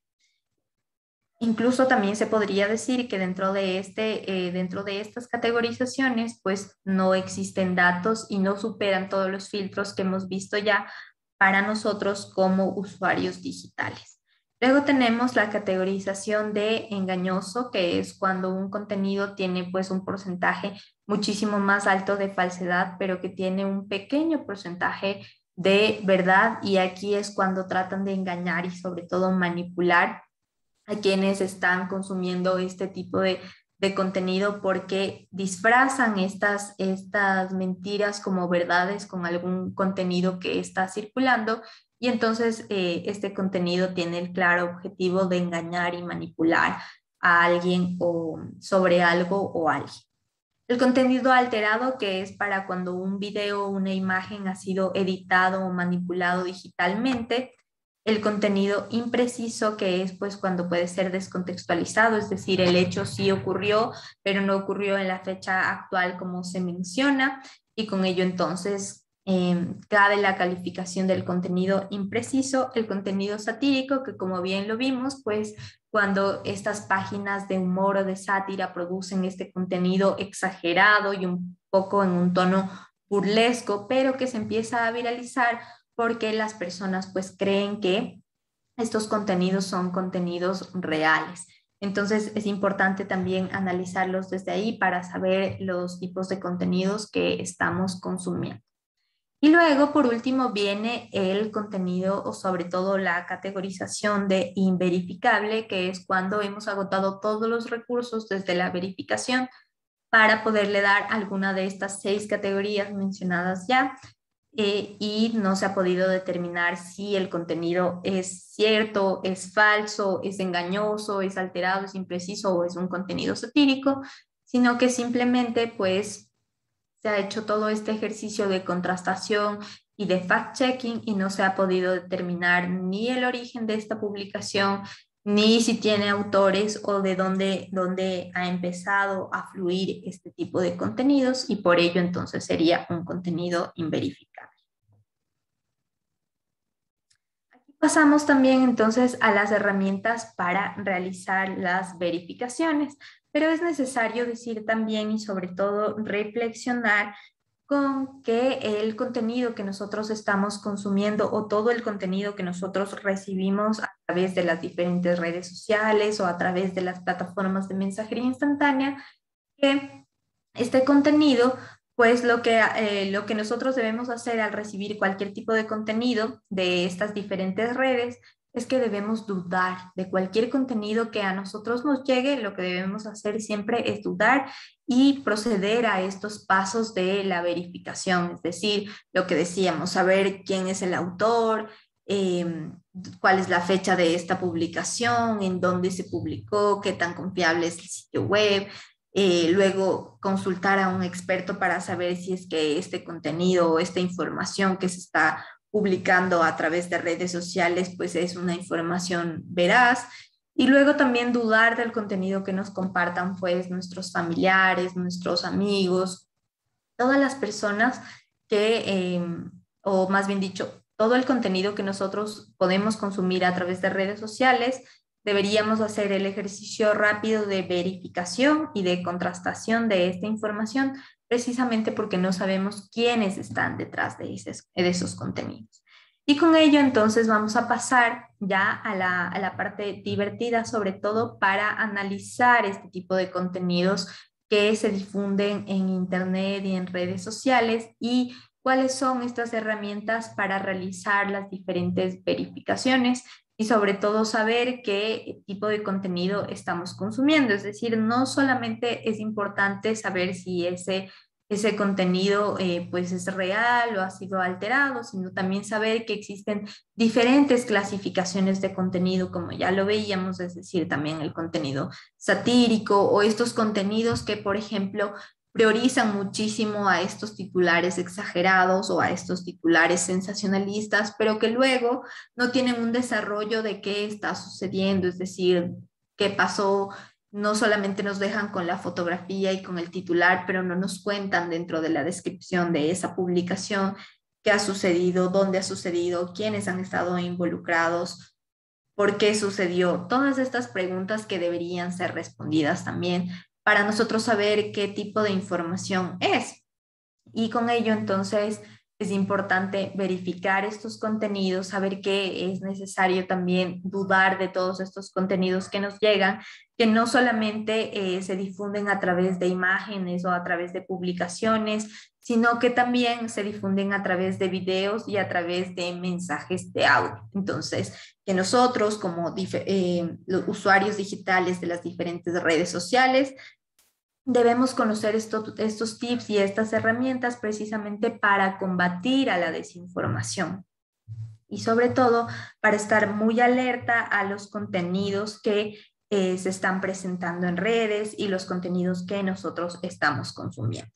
Incluso también se podría decir que dentro de estas categorizaciones pues no existen datos y no superan todos los filtros que hemos visto ya para nosotros como usuarios digitales. Luego tenemos la categorización de engañoso, que es cuando un contenido tiene pues un porcentaje muchísimo más alto de falsedad, pero que tiene un pequeño porcentaje de verdad, y aquí es cuando tratan de engañar y sobre todo manipular a quienes están consumiendo este tipo de contenido, porque disfrazan estas mentiras como verdades con algún contenido que está circulando, y entonces este contenido tiene el claro objetivo de engañar y manipular a alguien o sobre algo o alguien. El contenido alterado, que es para cuando un video o una imagen ha sido editado o manipulado digitalmente. El contenido impreciso, que es pues cuando puede ser descontextualizado, es decir, el hecho sí ocurrió, pero no ocurrió en la fecha actual como se menciona, y con ello entonces cabe la calificación del contenido impreciso. El contenido satírico, que como bien lo vimos, pues cuando estas páginas de humor o de sátira producen este contenido exagerado y un poco en un tono burlesco, pero que se empieza a viralizar porque las personas pues creen que estos contenidos son contenidos reales. Entonces es importante también analizarlos desde ahí para saber los tipos de contenidos que estamos consumiendo. Y luego, por último, viene el contenido o sobre todo la categorización de inverificable, que es cuando hemos agotado todos los recursos desde la verificación para poderle dar alguna de estas 6 categorías mencionadas ya. Y no se ha podido determinar si el contenido es cierto, es falso, es engañoso, es alterado, es impreciso o es un contenido satírico, sino que simplemente pues se ha hecho todo este ejercicio de contrastación y de fact-checking y no se ha podido determinar ni el origen de esta publicación, ni si tiene autores o de dónde ha empezado a fluir este tipo de contenidos, y por ello entonces sería un contenido inverificable. Aquí pasamos también entonces a las herramientas para realizar las verificaciones, pero es necesario decir también y sobre todo reflexionar con que el contenido que nosotros estamos consumiendo o todo el contenido que nosotros recibimos a través de las diferentes redes sociales o a través de las plataformas de mensajería instantánea, que este contenido Pues lo que nosotros debemos hacer al recibir cualquier tipo de contenido de estas diferentes redes es que debemos dudar de cualquier contenido que a nosotros nos llegue. Lo que debemos hacer siempre es dudar y proceder a estos pasos de la verificación, es decir, lo que decíamos, saber quién es el autor, cuál es la fecha de esta publicación, en dónde se publicó, qué tan confiable es el sitio web. Luego consultar a un experto para saber si es que este contenido o esta información que se está publicando a través de redes sociales pues es una información veraz. Y luego también dudar del contenido que nos compartan pues nuestros familiares, nuestros amigos, todas las personas o más bien dicho, todo el contenido que nosotros podemos consumir a través de redes sociales. Deberíamos hacer el ejercicio rápido de verificación y de contrastación de esta información, precisamente porque no sabemos quiénes están detrás de esos contenidos. Y con ello entonces vamos a pasar ya a la parte divertida, sobre todo para analizar este tipo de contenidos que se difunden en Internet y en redes sociales y cuáles son estas herramientas para realizar las diferentes verificaciones y sobre todo saber qué tipo de contenido estamos consumiendo. Es decir, no solamente es importante saber si ese contenido pues es real o ha sido alterado, sino también saber que existen diferentes clasificaciones de contenido, como ya lo veíamos, es decir, también el contenido satírico o estos contenidos que, por ejemplo, priorizan muchísimo a estos titulares exagerados o a estos titulares sensacionalistas, pero que luego no tienen un desarrollo de qué está sucediendo, es decir, qué pasó. No solamente nos dejan con la fotografía y con el titular, pero no nos cuentan dentro de la descripción de esa publicación qué ha sucedido, dónde ha sucedido, quiénes han estado involucrados, por qué sucedió. Todas estas preguntas que deberían ser respondidas también para nosotros saber qué tipo de información es. Y con ello, entonces, es importante verificar estos contenidos, saber que es necesario también dudar de todos estos contenidos que nos llegan, que no solamente se difunden a través de imágenes o a través de publicaciones, sino que también se difunden a través de videos y a través de mensajes de audio. Entonces, que nosotros como los usuarios digitales de las diferentes redes sociales, debemos conocer estos tips y estas herramientas precisamente para combatir a la desinformación y sobre todo para estar muy alerta a los contenidos que se están presentando en redes y los contenidos que nosotros estamos consumiendo.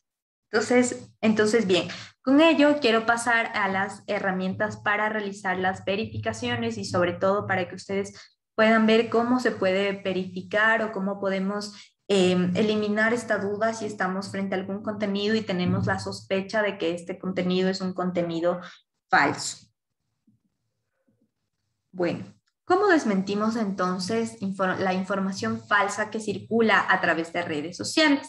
Entonces, bien, con ello quiero pasar a las herramientas para realizar las verificaciones y sobre todo para que ustedes puedan ver cómo se puede verificar o cómo podemos eliminar esta duda si estamos frente a algún contenido y tenemos la sospecha de que este contenido es un contenido falso. Bueno, ¿cómo desmentimos entonces la información falsa que circula a través de redes sociales?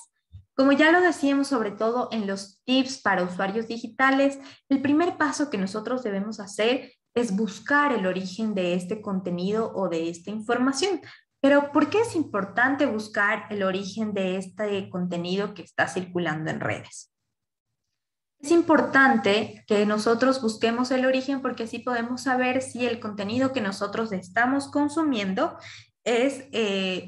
Como ya lo decíamos, sobre todo en los tips para usuarios digitales, el primer paso que nosotros debemos hacer es buscar el origen de este contenido o de esta información. Pero, ¿por qué es importante buscar el origen de este contenido que está circulando en redes? Es importante que nosotros busquemos el origen porque así podemos saber si el contenido que nosotros estamos consumiendo es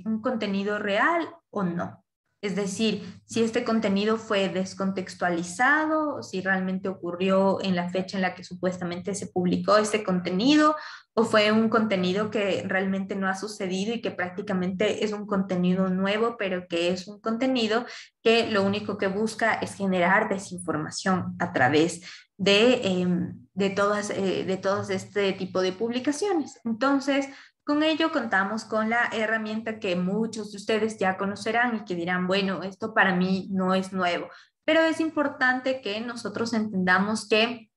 un contenido real o no. Es decir, si este contenido fue descontextualizado, si realmente ocurrió en la fecha en la que supuestamente se publicó ese contenido, o fue un contenido que realmente no ha sucedido y que prácticamente es un contenido nuevo, pero que es un contenido que lo único que busca es generar desinformación a través de todas este tipo de publicaciones. Entonces, con ello contamos con la herramienta que muchos de ustedes ya conocerán y que dirán, bueno, esto para mí no es nuevo, pero es importante que nosotros entendamos que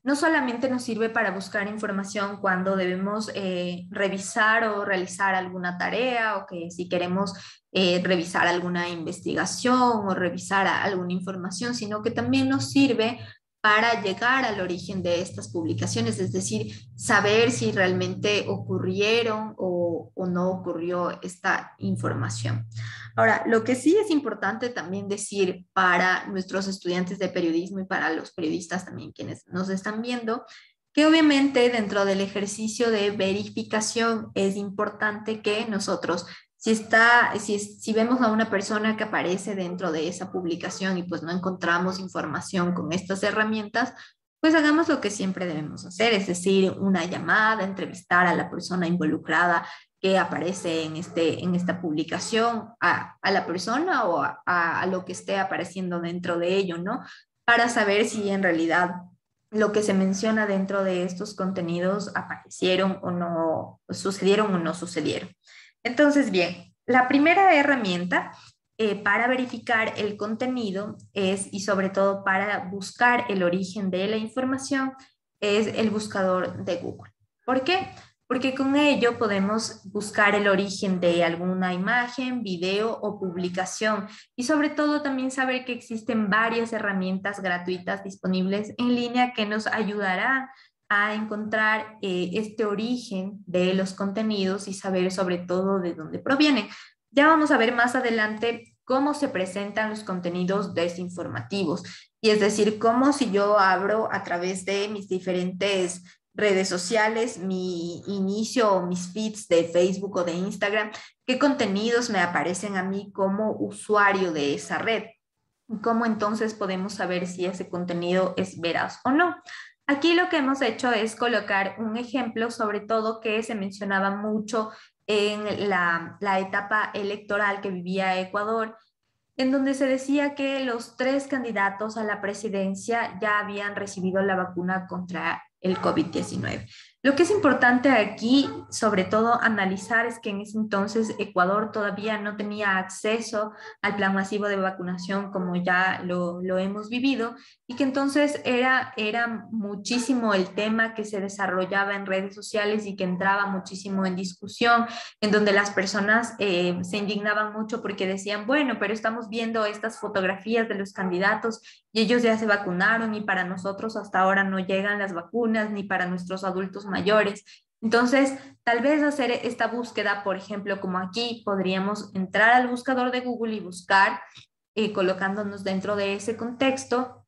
no solamente nos sirve para buscar información cuando debemos revisar o realizar alguna tarea o que si queremos revisar alguna investigación o revisar alguna información, sino que también nos sirve para llegar al origen de estas publicaciones, es decir, saber si realmente ocurrieron o no ocurrió esta información. Ahora, lo que sí es importante también decir para nuestros estudiantes de periodismo y para los periodistas también quienes nos están viendo, que obviamente dentro del ejercicio de verificación es importante que nosotros, si vemos a una persona que aparece dentro de esa publicación y pues no encontramos información con estas herramientas, pues hagamos lo que siempre debemos hacer, es decir, una llamada, entrevistar a la persona involucrada que aparece en esta publicación, a la persona o a lo que esté apareciendo dentro de ello, ¿no? Para saber si en realidad lo que se menciona dentro de estos contenidos aparecieron o no, sucedieron o no sucedieron. Entonces, bien, la primera herramienta para verificar el contenido es, y sobre todo para buscar el origen de la información, es el buscador de Google. ¿Por qué? Porque con ello podemos buscar el origen de alguna imagen, video o publicación y sobre todo también saber que existen varias herramientas gratuitas disponibles en línea que nos ayudará a encontrar este origen de los contenidos y saber sobre todo de dónde provienen. Ya vamos a ver más adelante cómo se presentan los contenidos desinformativos y es decir, cómo si yo abro a través de mis diferentes redes sociales, mi inicio o mis feeds de Facebook o de Instagram, qué contenidos me aparecen a mí como usuario de esa red. ¿Cómo entonces podemos saber si ese contenido es veraz o no? Aquí lo que hemos hecho es colocar un ejemplo, sobre todo que se mencionaba mucho en la etapa electoral que vivía Ecuador, en donde se decía que los 3 candidatos a la presidencia ya habían recibido la vacuna contra el COVID-19. Lo que es importante aquí, sobre todo, analizar es que en ese entonces Ecuador todavía no tenía acceso al plan masivo de vacunación como ya lo hemos vivido y que entonces era muchísimo el tema que se desarrollaba en redes sociales y que entraba muchísimo en discusión, en donde las personas se indignaban mucho porque decían, bueno, pero estamos viendo estas fotografías de los candidatos y ellos ya se vacunaron y para nosotros hasta ahora no llegan las vacunas ni para nuestros adultos mayores. Entonces, tal vez hacer esta búsqueda, por ejemplo, como aquí, podríamos entrar al buscador de Google y buscar, colocándonos dentro de ese contexto,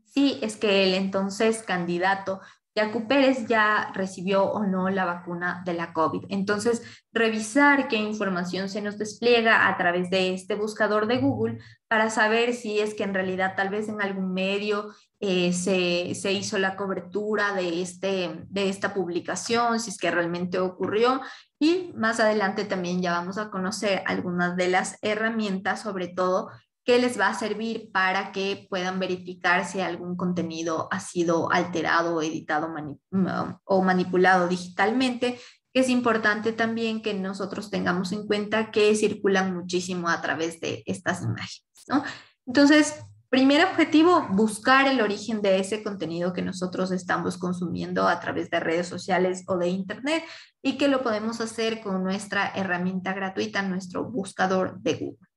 si es que el entonces candidato Yacu Pérez ya recibió o no la vacuna de la COVID. Entonces, revisar qué información se nos despliega a través de este buscador de Google para saber si es que en realidad tal vez en algún medio se hizo la cobertura de esta publicación, si es que realmente ocurrió. Y más adelante también ya vamos a conocer algunas de las herramientas, sobre todo, que les va a servir para que puedan verificar si algún contenido ha sido alterado, editado o manipulado digitalmente. Es importante también que nosotros tengamos en cuenta que circulan muchísimo a través de estas imágenes, ¿no? Entonces, primer objetivo, buscar el origen de ese contenido que nosotros estamos consumiendo a través de redes sociales o de internet y que lo podemos hacer con nuestra herramienta gratuita, nuestro buscador de Google.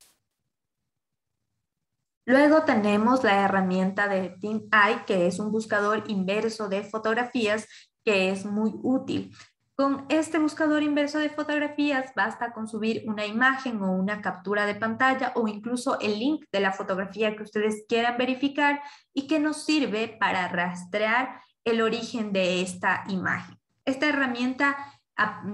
Luego tenemos la herramienta de TinEye, que es un buscador inverso de fotografías que es muy útil. Con este buscador inverso de fotografías basta con subir una imagen o una captura de pantalla o incluso el link de la fotografía que ustedes quieran verificar y que nos sirve para rastrear el origen de esta imagen. Esta herramienta,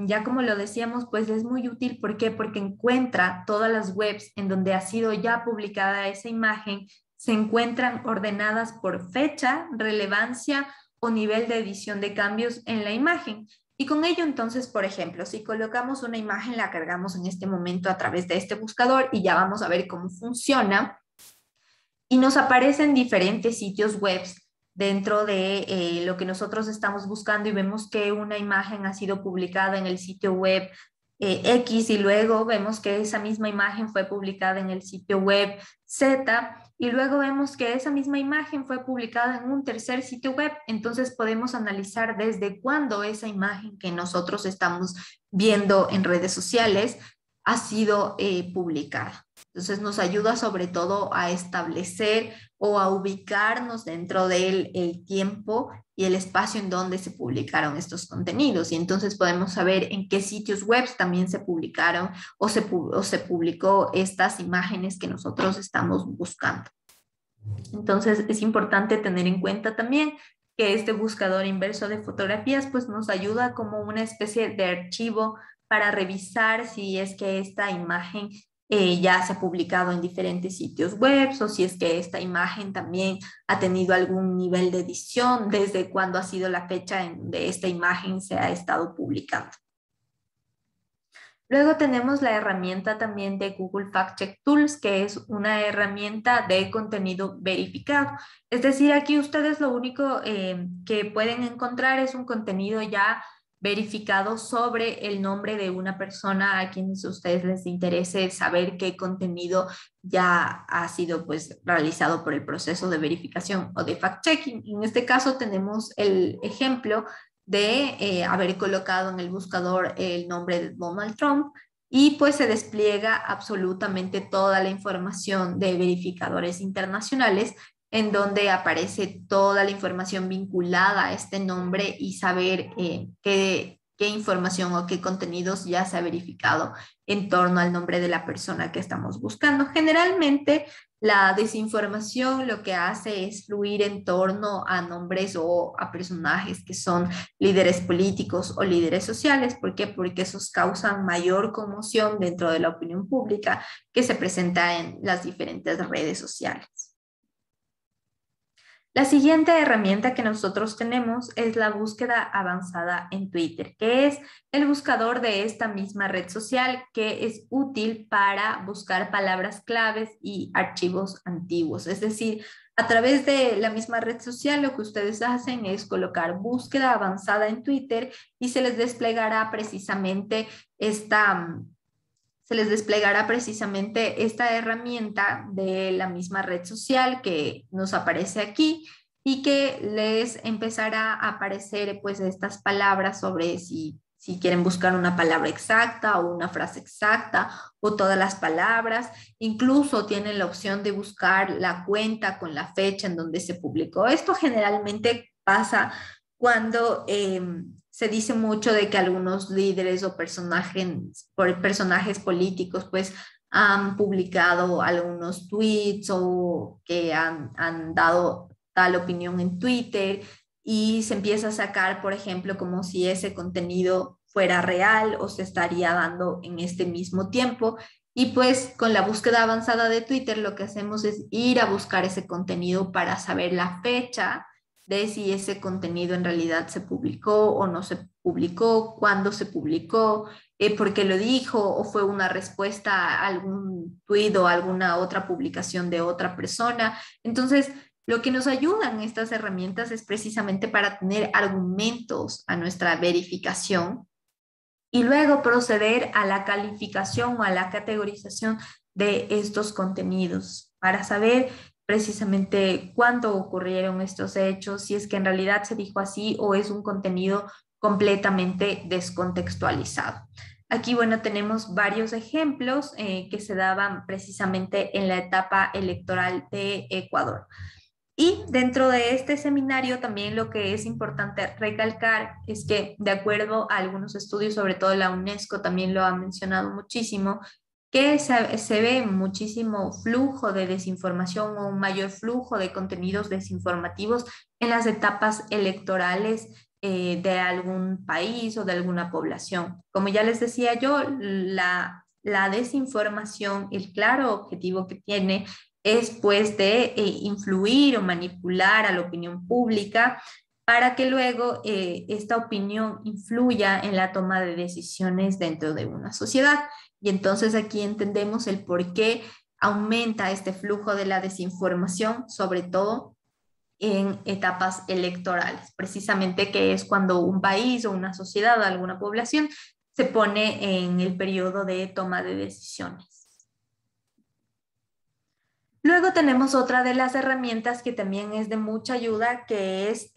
ya como lo decíamos, pues es muy útil. ¿Por qué? Porque encuentra todas las webs en donde ha sido ya publicada esa imagen, se encuentran ordenadas por fecha, relevancia o nivel de edición de cambios en la imagen. Y con ello entonces, por ejemplo, si colocamos una imagen, la cargamos en este momento a través de este buscador y ya vamos a ver cómo funciona. Y nos aparecen diferentes sitios web dentro de lo que nosotros estamos buscando y vemos que una imagen ha sido publicada en el sitio web X y luego vemos que esa misma imagen fue publicada en el sitio web Z y luego vemos que esa misma imagen fue publicada en un tercer sitio web. Entonces podemos analizar desde cuándo esa imagen que nosotros estamos viendo en redes sociales ha sido publicada. Entonces nos ayuda sobre todo a establecer o a ubicarnos dentro del tiempo y el espacio en donde se publicaron estos contenidos. Y entonces podemos saber en qué sitios web también se publicaron o se publicó estas imágenes que nosotros estamos buscando. Entonces es importante tener en cuenta también que este buscador inverso de fotografías pues nos ayuda como una especie de archivo para revisar si es que esta imagen ya se ha publicado en diferentes sitios web o si es que esta imagen también ha tenido algún nivel de edición, desde cuándo ha sido la fecha en donde esta imagen se ha estado publicando. Luego tenemos la herramienta también de Google Fact Check Tools, que es una herramienta de contenido verificado. Es decir, aquí ustedes lo único que pueden encontrar es un contenido ya verificado sobre el nombre de una persona a quienes a ustedes les interese saber qué contenido ya ha sido pues realizado por el proceso de verificación o de fact-checking. En este caso tenemos el ejemplo de haber colocado en el buscador el nombre de Donald Trump y pues se despliega absolutamente toda la información de verificadores internacionales en donde aparece toda la información vinculada a este nombre y saber qué información o qué contenidos ya se ha verificado en torno al nombre de la persona que estamos buscando. Generalmente la desinformación lo que hace es fluir en torno a nombres o a personajes que son líderes políticos o líderes sociales. ¿Por qué? Porque esos causan mayor conmoción dentro de la opinión pública que se presenta en las diferentes redes sociales. La siguiente herramienta que nosotros tenemos es la búsqueda avanzada en Twitter, que es el buscador de esta misma red social que es útil para buscar palabras claves y archivos antiguos. Es decir, a través de la misma red social lo que ustedes hacen es colocar búsqueda avanzada en Twitter y se les desplegará precisamente esta herramienta de la misma red social que nos aparece aquí y que les empezará a aparecer pues estas palabras sobre si quieren buscar una palabra exacta o una frase exacta o todas las palabras. Incluso tienen la opción de buscar la cuenta con la fecha en donde se publicó. Esto generalmente pasa cuando se dice mucho de que algunos líderes o personajes políticos pues han publicado algunos tweets o que han dado tal opinión en Twitter y se empieza a sacar, por ejemplo, como si ese contenido fuera real o se estaría dando en este mismo tiempo. Y pues con la búsqueda avanzada de Twitter lo que hacemos es ir a buscar ese contenido para saber la fecha de si ese contenido en realidad se publicó o no se publicó, cuándo se publicó, por qué lo dijo o fue una respuesta a algún tuit o alguna otra publicación de otra persona. Entonces, lo que nos ayudan estas herramientas es precisamente para tener argumentos a nuestra verificación y luego proceder a la calificación o a la categorización de estos contenidos para saber precisamente cuándo ocurrieron estos hechos, si es que en realidad se dijo así o es un contenido completamente descontextualizado. Aquí, bueno, tenemos varios ejemplos que se daban precisamente en la etapa electoral de Ecuador. Y dentro de este seminario también lo que es importante recalcar es que de acuerdo a algunos estudios, sobre todo la UNESCO también lo ha mencionado muchísimo, que se ve muchísimo flujo de desinformación o un mayor flujo de contenidos desinformativos en las etapas electorales de algún país o de alguna población. Como ya les decía yo, la desinformación, el claro objetivo que tiene es pues de influir o manipular a la opinión pública para que luego esta opinión influya en la toma de decisiones dentro de una sociedad. Y entonces aquí entendemos el por qué aumenta este flujo de la desinformación, sobre todo en etapas electorales, precisamente que es cuando un país o una sociedad o alguna población se pone en el periodo de toma de decisiones. Luego tenemos otra de las herramientas que también es de mucha ayuda, que es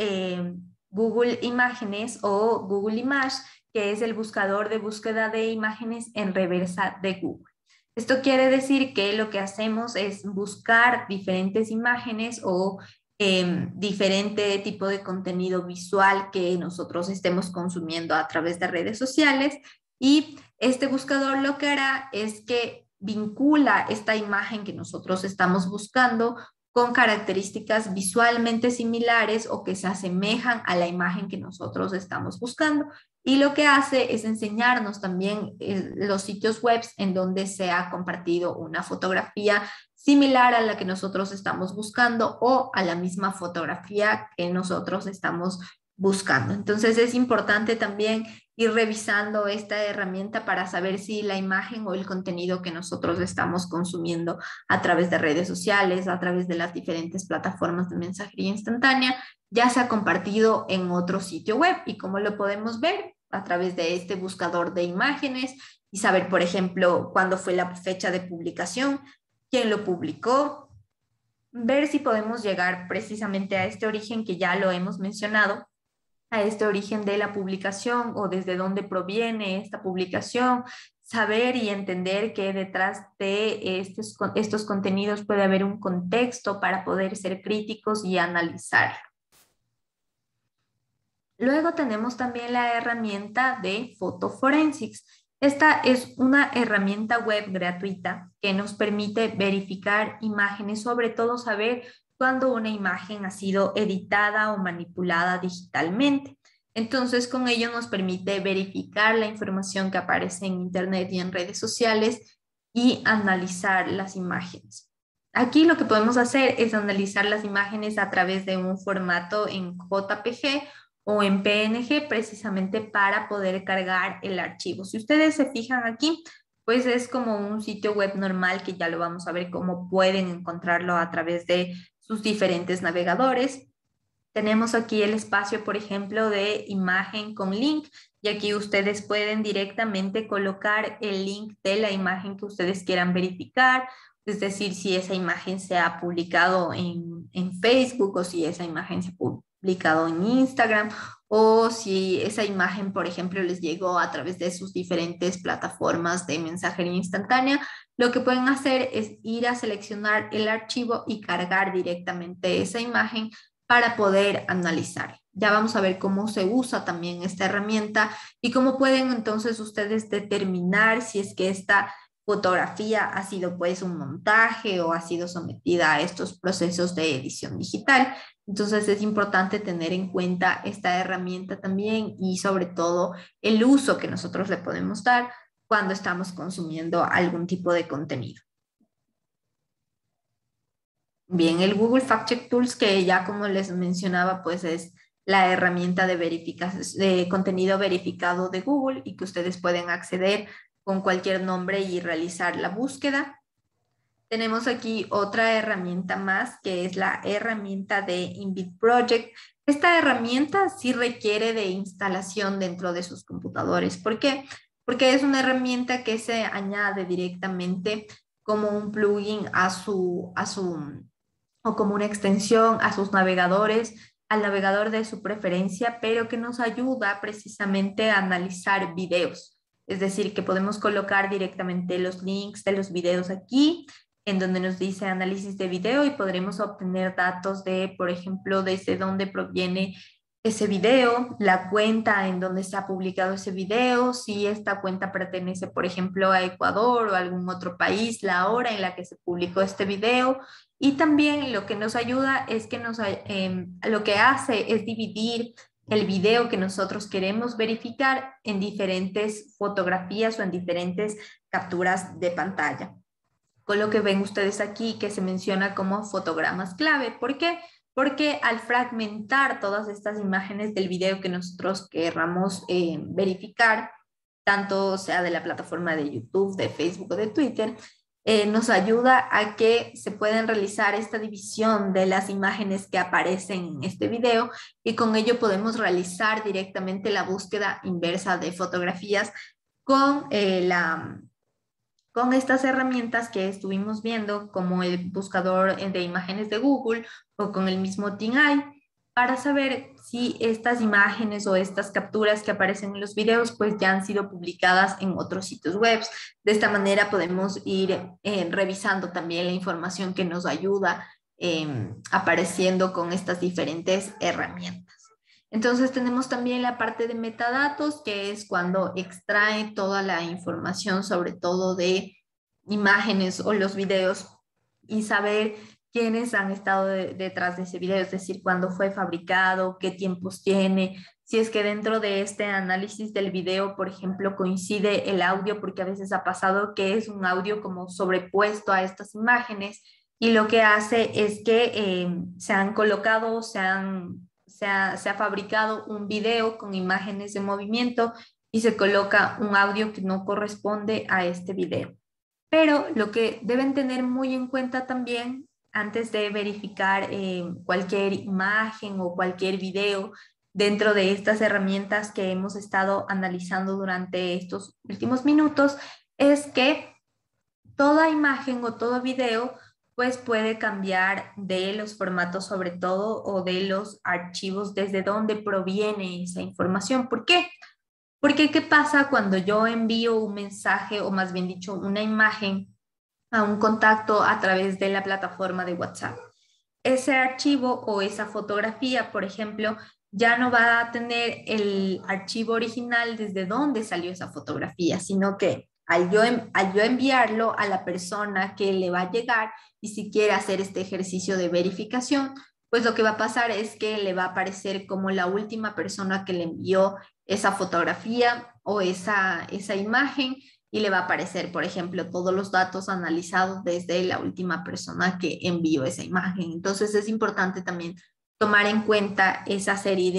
Google Imágenes o Google Image, que es el buscador de búsqueda de imágenes en reversa de Google. Esto quiere decir que lo que hacemos es buscar diferentes imágenes o diferente tipo de contenido visual que nosotros estemos consumiendo a través de redes sociales, y este buscador lo que hará es que vincula esta imagen que nosotros estamos buscando con características visualmente similares o que se asemejan a la imagen que nosotros estamos buscando. Y lo que hace es enseñarnos también los sitios web en donde se ha compartido una fotografía similar a la que nosotros estamos buscando o a la misma fotografía que nosotros estamos buscando. Entonces es importante también ir revisando esta herramienta para saber si la imagen o el contenido que nosotros estamos consumiendo a través de redes sociales, a través de las diferentes plataformas de mensajería instantánea, ya se ha compartido en otro sitio web. Y cómo lo podemos ver a través de este buscador de imágenes y saber, por ejemplo, cuándo fue la fecha de publicación, quién lo publicó, ver si podemos llegar precisamente a este origen que ya lo hemos mencionado, a este origen de la publicación o desde dónde proviene esta publicación, saber y entender que detrás de estos contenidos puede haber un contexto para poder ser críticos y analizar. Luego tenemos también la herramienta de Photo Forensics. Esta es una herramienta web gratuita que nos permite verificar imágenes, sobre todo saber cuando una imagen ha sido editada o manipulada digitalmente. Entonces, con ello nos permite verificar la información que aparece en Internet y en redes sociales y analizar las imágenes. Aquí lo que podemos hacer es analizar las imágenes a través de un formato en JPG o en PNG, precisamente para poder cargar el archivo. Si ustedes se fijan aquí, pues es como un sitio web normal, que ya lo vamos a ver cómo pueden encontrarlo a través de sus diferentes navegadores. Tenemos aquí el espacio, por ejemplo, de imagen con link, y aquí ustedes pueden directamente colocar el link de la imagen que ustedes quieran verificar, es decir, si esa imagen se ha publicado en Facebook o si esa imagen se ha publicado en Instagram, o si esa imagen, por ejemplo, les llegó a través de sus diferentes plataformas de mensajería instantánea. Lo que pueden hacer es ir a seleccionar el archivo y cargar directamente esa imagen para poder analizar. Ya vamos a ver cómo se usa también esta herramienta y cómo pueden entonces ustedes determinar si es que esta fotografía ha sido pues un montaje o ha sido sometida a estos procesos de edición digital. Entonces es importante tener en cuenta esta herramienta también, y sobre todo el uso que nosotros le podemos dar cuando estamos consumiendo algún tipo de contenido. Bien, el Google Fact Check Tools, que ya como les mencionaba, pues es la herramienta de verificación de contenido verificado de Google, y que ustedes pueden acceder con cualquier nombre y realizar la búsqueda. Tenemos aquí otra herramienta más, que es la herramienta de InVidProject. Esta herramienta sí requiere de instalación dentro de sus computadores. ¿Por qué? Porque es una herramienta que se añade directamente como un plugin o como una extensión a sus navegadores, al navegador de su preferencia, pero que nos ayuda precisamente a analizar videos. Es decir, que podemos colocar directamente los links de los videos aquí, en donde nos dice análisis de video, y podremos obtener datos de, por ejemplo, desde dónde proviene ese video, la cuenta en donde se ha publicado ese video, si esta cuenta pertenece, por ejemplo, a Ecuador o a algún otro país, la hora en la que se publicó este video. Y también lo que nos ayuda es que lo que hace es dividir el video que nosotros queremos verificar en diferentes fotografías o en diferentes capturas de pantalla. Con lo que ven ustedes aquí, que se menciona como fotogramas clave. ¿Por qué? Porque al fragmentar todas estas imágenes del video que nosotros querramos verificar, tanto sea de la plataforma de YouTube, de Facebook o de Twitter, nos ayuda a que se puedan realizar esta división de las imágenes que aparecen en este video, y con ello podemos realizar directamente la búsqueda inversa de fotografías con estas herramientas que estuvimos viendo, como el buscador de imágenes de Google o con el mismo TinEye. para saber si estas imágenes o estas capturas que aparecen en los videos pues ya han sido publicadas en otros sitios web. De esta manera podemos ir revisando también la información que nos ayuda apareciendo con estas diferentes herramientas. Entonces tenemos también la parte de metadatos, que es cuando extrae toda la información, sobre todo de imágenes o los videos, y saber quiénes han estado detrás de ese video, es decir, cuándo fue fabricado, qué tiempos tiene, si es que dentro de este análisis del video, por ejemplo, coincide el audio, porque a veces ha pasado que es un audio como sobrepuesto a estas imágenes, y lo que hace es que se han colocado, se ha fabricado un video con imágenes de movimiento y se coloca un audio que no corresponde a este video. Pero lo que deben tener muy en cuenta también antes de verificar cualquier imagen o cualquier video dentro de estas herramientas que hemos estado analizando durante estos últimos minutos, es que toda imagen o todo video pues puede cambiar de los formatos sobre todo o de los archivos desde donde proviene esa información. ¿Por qué? Porque ¿qué pasa cuando yo envío un mensaje o más bien dicho una imagen a un contacto a través de la plataforma de WhatsApp? Ese archivo o esa fotografía, por ejemplo, ya no va a tener el archivo original desde donde salió esa fotografía, sino que al yo enviarlo a la persona que le va a llegar y si quiere hacer este ejercicio de verificación, pues lo que va a pasar es que le va a aparecer como la última persona que le envió esa fotografía o esa imagen, y le va a aparecer, por ejemplo, todos los datos analizados desde la última persona que envió esa imagen. Entonces es importante también tomar en cuenta esa serie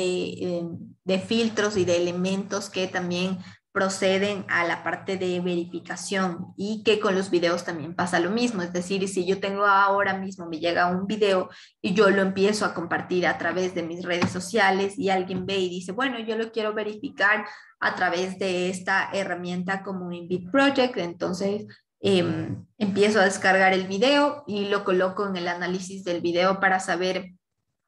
de filtros y de elementos que también proceden a la parte de verificación, y que con los videos también pasa lo mismo. Es decir, si yo tengo ahora mismo, me llega un video y yo lo empiezo a compartir a través de mis redes sociales y alguien ve y dice, bueno, yo lo quiero verificar a través de esta herramienta como Invite Project, entonces empiezo a descargar el video y lo coloco en el análisis del video para saber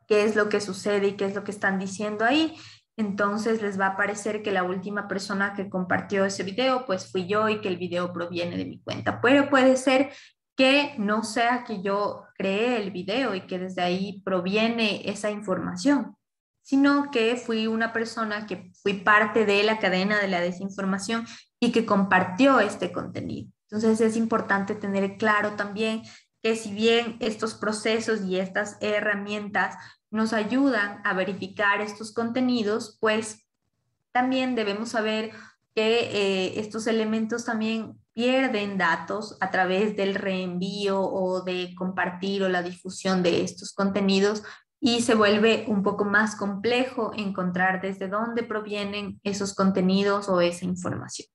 qué es lo que sucede y qué es lo que están diciendo ahí. Entonces les va a aparecer que la última persona que compartió ese video pues fui yo y que el video proviene de mi cuenta. Pero puede ser que no sea que yo creé el video y que desde ahí proviene esa información, sino que fui una persona que fui parte de la cadena de la desinformación y que compartió este contenido. Entonces es importante tener claro también que si bien estos procesos y estas herramientas nos ayudan a verificar estos contenidos, pues también debemos saber que estos elementos también pierden datos a través del reenvío o de compartir o la difusión de estos contenidos, y se vuelve un poco más complejo encontrar desde dónde provienen esos contenidos o esa información.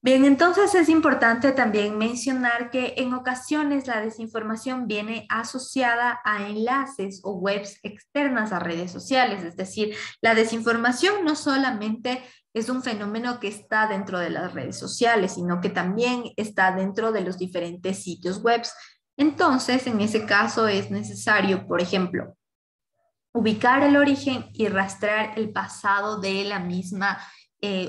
Bien, entonces es importante también mencionar que en ocasiones la desinformación viene asociada a enlaces o webs externas a redes sociales, es decir, la desinformación no solamente es un fenómeno que está dentro de las redes sociales, sino que también está dentro de los diferentes sitios web. Entonces, en ese caso es necesario, por ejemplo, ubicar el origen y rastrear el pasado de la misma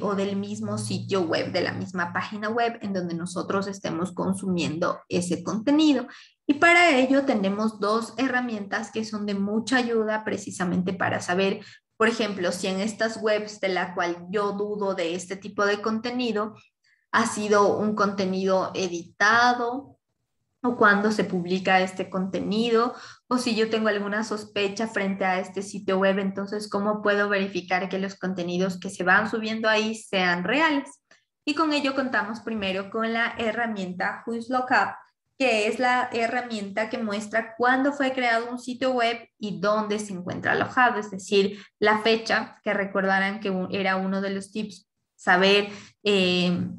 o del mismo sitio web, de la misma página web en donde nosotros estemos consumiendo ese contenido. Y para ello tenemos dos herramientas que son de mucha ayuda precisamente para saber, por ejemplo, si en estas webs de la cual yo dudo de este tipo de contenido, ha sido un contenido editado, o cuándo se publica este contenido, o si yo tengo alguna sospecha frente a este sitio web, entonces cómo puedo verificar que los contenidos que se van subiendo ahí sean reales. Y con ello contamos primero con la herramienta WhoisLookup, que es la herramienta que muestra cuándo fue creado un sitio web y dónde se encuentra alojado, es decir, la fecha, que recordarán que era uno de los tips, saber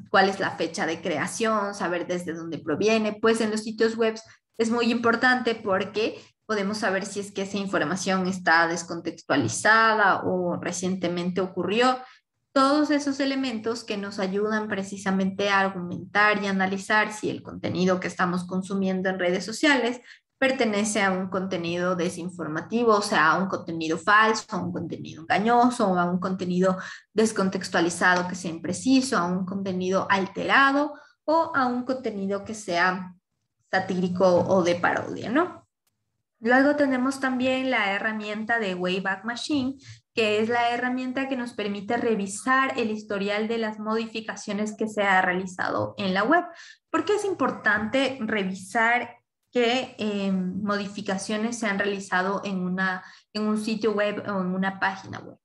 cuál es la fecha de creación, saber desde dónde proviene. Pues en los sitios web es muy importante porque podemos saber si es que esa información está descontextualizada o recientemente ocurrió. Todos esos elementos que nos ayudan precisamente a argumentar y analizar si el contenido que estamos consumiendo en redes sociales pertenece a un contenido desinformativo, o sea, a un contenido falso, a un contenido engañoso, o a un contenido descontextualizado que sea impreciso, a un contenido alterado o a un contenido que sea satírico o de parodia, ¿no? Luego tenemos también la herramienta de Wayback Machine, que es la herramienta que nos permite revisar el historial de las modificaciones que se ha realizado en la web. ¿Por qué es importante revisar qué modificaciones se han realizado en un sitio web o en una página web?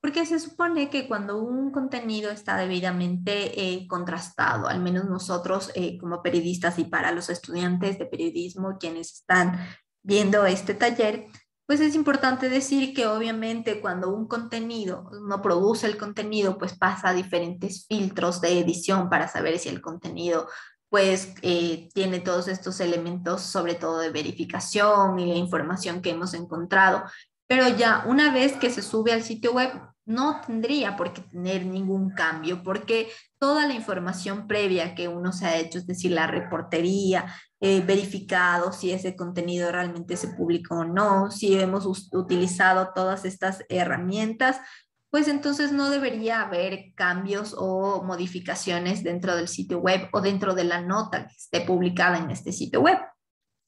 Porque se supone que cuando un contenido está debidamente contrastado, al menos nosotros como periodistas y para los estudiantes de periodismo, quienes están viendo este taller, pues es importante decir que obviamente cuando un contenido, uno produce el contenido, pues pasa a diferentes filtros de edición para saber si el contenido pues tiene todos estos elementos, sobre todo de verificación y la información que hemos encontrado. Pero ya una vez que se sube al sitio web, no tendría por qué tener ningún cambio, porque toda la información previa que uno se ha hecho, es decir, la reportería, verificado si ese contenido realmente se publicó o no, si hemos utilizado todas estas herramientas, pues entonces no debería haber cambios o modificaciones dentro del sitio web o dentro de la nota que esté publicada en este sitio web.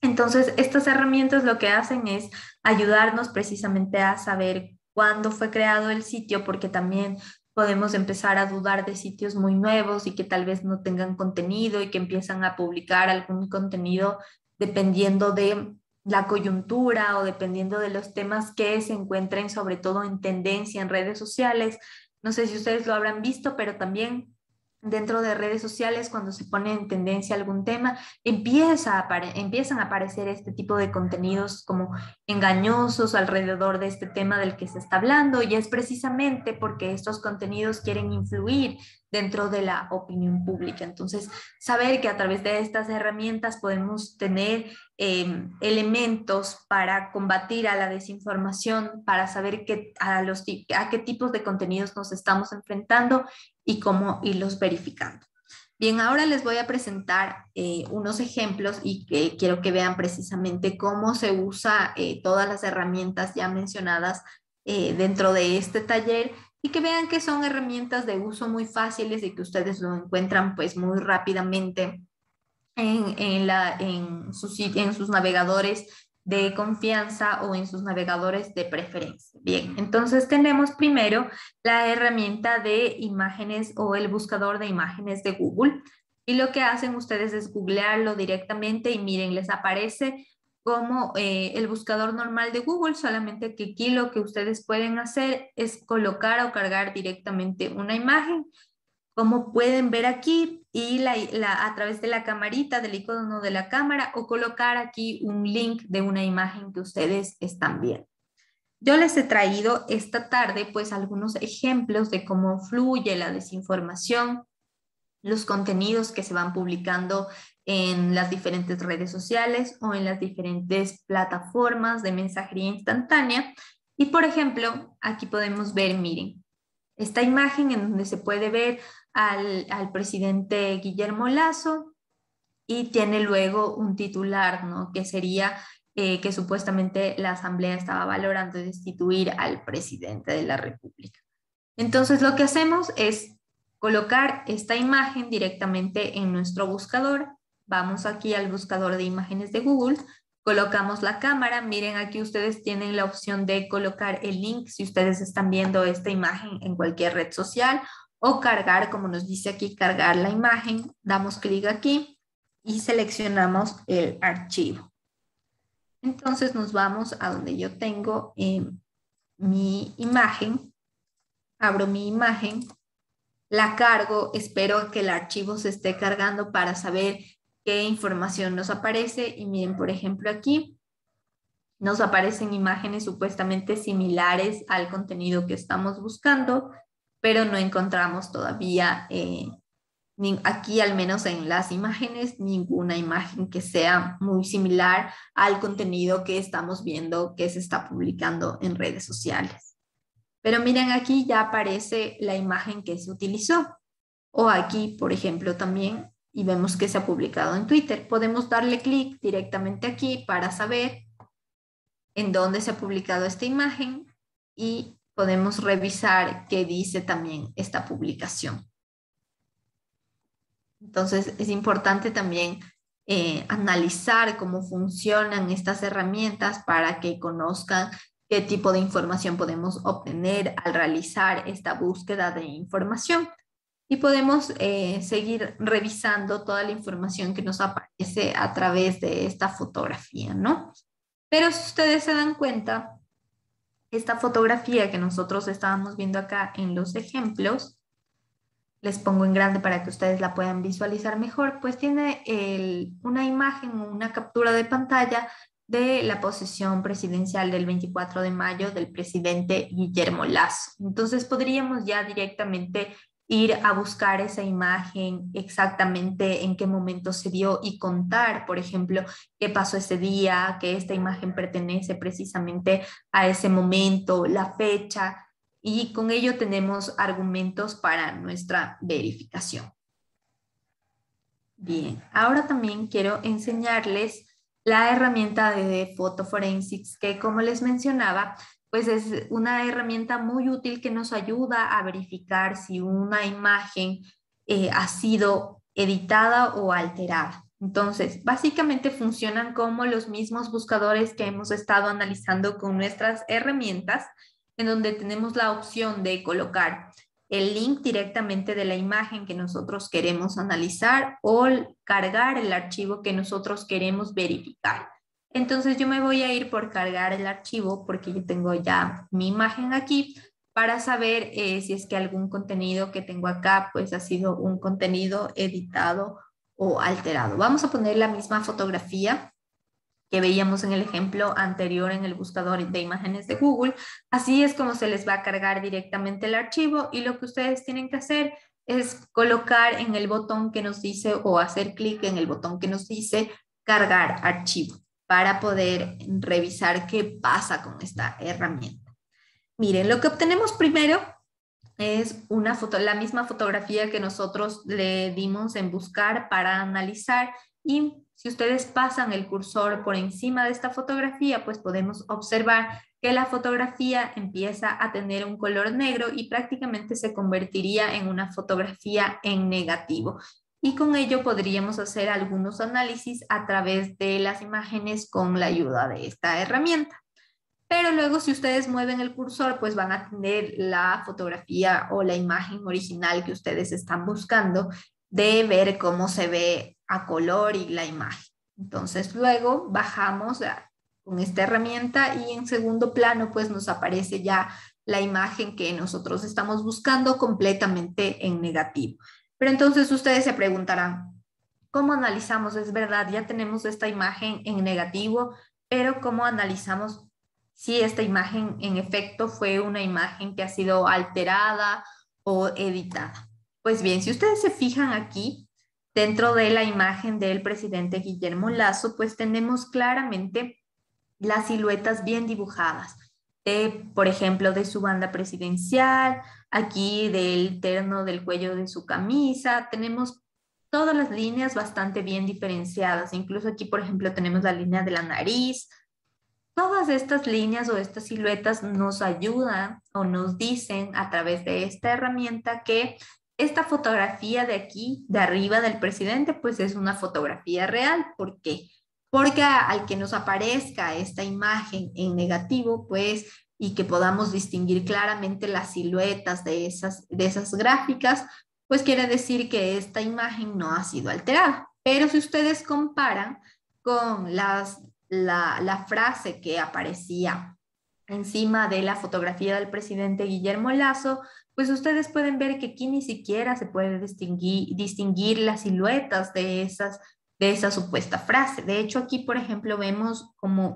Entonces, estas herramientas lo que hacen es ayudarnos precisamente a saber cuándo fue creado el sitio, porque también podemos empezar a dudar de sitios muy nuevos y que tal vez no tengan contenido y que empiezan a publicar algún contenido dependiendo de la coyuntura o dependiendo de los temas que se encuentren, sobre todo en tendencia en redes sociales. No sé si ustedes lo habrán visto, pero también dentro de redes sociales, cuando se pone en tendencia algún tema, empiezan a aparecer este tipo de contenidos como engañosos alrededor de este tema del que se está hablando, y es precisamente porque estos contenidos quieren influir dentro de la opinión pública. Entonces, saber que a través de estas herramientas podemos tener elementos para combatir a la desinformación, para saber a qué tipos de contenidos nos estamos enfrentando y cómo irlos verificando. Bien, ahora les voy a presentar unos ejemplos y que quiero que vean precisamente cómo se usa todas las herramientas ya mencionadas dentro de este taller, y que vean que son herramientas de uso muy fáciles y que ustedes lo encuentran pues muy rápidamente en sus navegadores de confianza o en sus navegadores de preferencia. Bien, entonces tenemos primero la herramienta de imágenes o el buscador de imágenes de Google, y lo que hacen ustedes es googlearlo directamente y miren, les aparece como el buscador normal de Google, solamente que aquí lo que ustedes pueden hacer es colocar o cargar directamente una imagen, como pueden ver aquí, y a través de la camarita, del icono de la cámara, o colocar aquí un link de una imagen que ustedes están viendo. Yo les he traído esta tarde pues algunos ejemplos de cómo fluye la desinformación, los contenidos que se van publicando en las diferentes redes sociales o en las diferentes plataformas de mensajería instantánea. Y por ejemplo, aquí podemos ver, miren, esta imagen en donde se puede ver al presidente Guillermo Lasso, y tiene luego un titular, ¿no? Que sería que supuestamente la Asamblea estaba valorando destituir al presidente de la República. Entonces lo que hacemos es colocar esta imagen directamente en nuestro buscador. Vamos aquí al buscador de imágenes de Google, colocamos la cámara, miren aquí ustedes tienen la opción de colocar el link si ustedes están viendo esta imagen en cualquier red social, o cargar, como nos dice aquí, cargar la imagen. Damos clic aquí y seleccionamos el archivo. Entonces nos vamos a donde yo tengo mi imagen, abro mi imagen, la cargo, espero que el archivo se esté cargando para saber qué información nos aparece, y miren, por ejemplo, aquí nos aparecen imágenes supuestamente similares al contenido que estamos buscando, pero no encontramos todavía aquí, al menos en las imágenes, ninguna imagen que sea muy similar al contenido que estamos viendo que se está publicando en redes sociales. Pero miren, aquí ya aparece la imagen que se utilizó. O aquí, por ejemplo, también y vemos que se ha publicado en Twitter. Podemos darle clic directamente aquí para saber en dónde se ha publicado esta imagen y podemos revisar qué dice también esta publicación. Entonces es importante también analizar cómo funcionan estas herramientas para que conozcan qué tipo de información podemos obtener al realizar esta búsqueda de información. Y podemos seguir revisando toda la información que nos aparece a través de esta fotografía, ¿no? Pero si ustedes se dan cuenta, esta fotografía que nosotros estábamos viendo acá en los ejemplos, les pongo en grande para que ustedes la puedan visualizar mejor, pues tiene una imagen o una captura de pantalla de la posesión presidencial del 24 de mayo del presidente Guillermo Lasso. Entonces podríamos ya directamente ir a buscar esa imagen, exactamente en qué momento se dio y contar, por ejemplo, qué pasó ese día, que esta imagen pertenece precisamente a ese momento, la fecha, y con ello tenemos argumentos para nuestra verificación. Bien, ahora también quiero enseñarles la herramienta de Photo Forensics, que como les mencionaba, pues es una herramienta muy útil que nos ayuda a verificar si una imagen ha sido editada o alterada. Entonces, básicamente funcionan como los mismos buscadores que hemos estado analizando con nuestras herramientas, en donde tenemos la opción de colocar el link directamente de la imagen que nosotros queremos analizar o cargar el archivo que nosotros queremos verificar. Entonces yo me voy a ir por cargar el archivo porque yo tengo ya mi imagen aquí para saber si es que algún contenido que tengo acá pues ha sido un contenido editado o alterado. Vamos a poner la misma fotografía que veíamos en el ejemplo anterior en el buscador de imágenes de Google. Así es como se les va a cargar directamente el archivo y lo que ustedes tienen que hacer es colocar en el botón que nos dice o hacer clic en el botón que nos dice cargar archivo para poder revisar qué pasa con esta herramienta. Miren, lo que obtenemos primero es la misma fotografía que nosotros le dimos en buscar para analizar y si ustedes pasan el cursor por encima de esta fotografía, pues podemos observar que la fotografía empieza a tener un color negro y prácticamente se convertiría en una fotografía en negativo. Y con ello podríamos hacer algunos análisis a través de las imágenes con la ayuda de esta herramienta. Pero luego si ustedes mueven el cursor, pues van a tener la fotografía o la imagen original que ustedes están buscando de ver cómo se ve a color y la imagen. Entonces luego bajamos con esta herramienta y en segundo plano pues nos aparece ya la imagen que nosotros estamos buscando completamente en negativo. Pero entonces ustedes se preguntarán, ¿cómo analizamos? Es verdad, ya tenemos esta imagen en negativo, pero ¿cómo analizamos si esta imagen en efecto fue una imagen que ha sido alterada o editada? Pues bien, si ustedes se fijan aquí, dentro de la imagen del presidente Guillermo Lasso, pues tenemos claramente las siluetas bien dibujadas, por ejemplo, de su banda presidencial, aquí del terno del cuello de su camisa, tenemos todas las líneas bastante bien diferenciadas, incluso aquí, por ejemplo, tenemos la línea de la nariz. Todas estas líneas o estas siluetas nos ayudan o nos dicen a través de esta herramienta que esta fotografía de aquí, de arriba del presidente, pues es una fotografía real. ¿Por qué? Porque al que nos aparezca esta imagen en negativo, pues, y que podamos distinguir claramente las siluetas de esas gráficas, pues quiere decir que esta imagen no ha sido alterada. Pero si ustedes comparan con la frase que aparecía encima de la fotografía del presidente Guillermo Lasso, pues ustedes pueden ver que aquí ni siquiera se puede distinguir las siluetas de esa supuesta frase. De hecho, aquí, por ejemplo, vemos como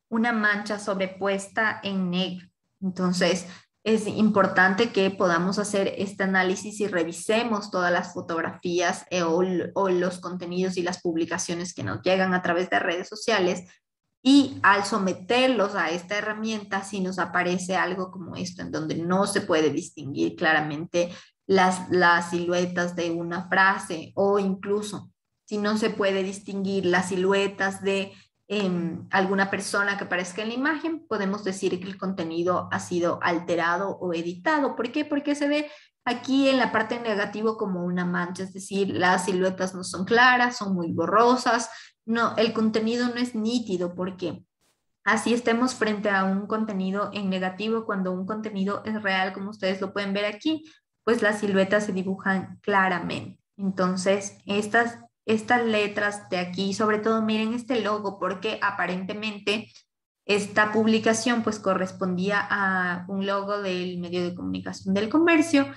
una mancha sobrepuesta en negro. Entonces, es importante que podamos hacer este análisis y revisemos todas las fotografías o los contenidos y las publicaciones que nos llegan a través de redes sociales. Y al someterlos a esta herramienta, si nos aparece algo como esto, en donde no se puede distinguir claramente las siluetas de una frase, o incluso si no se puede distinguir las siluetas de alguna persona que aparezca en la imagen, podemos decir que el contenido ha sido alterado o editado. ¿Por qué? Porque se ve aquí en la parte negativo como una mancha, es decir, las siluetas no son claras, son muy borrosas, no, el contenido no es nítido, porque así estemos frente a un contenido en negativo, cuando un contenido es real, como ustedes lo pueden ver aquí, pues las siluetas se dibujan claramente. Entonces, estas letras de aquí, sobre todo miren este logo, porque aparentemente esta publicación pues correspondía a un logo del medio de comunicación del comercio,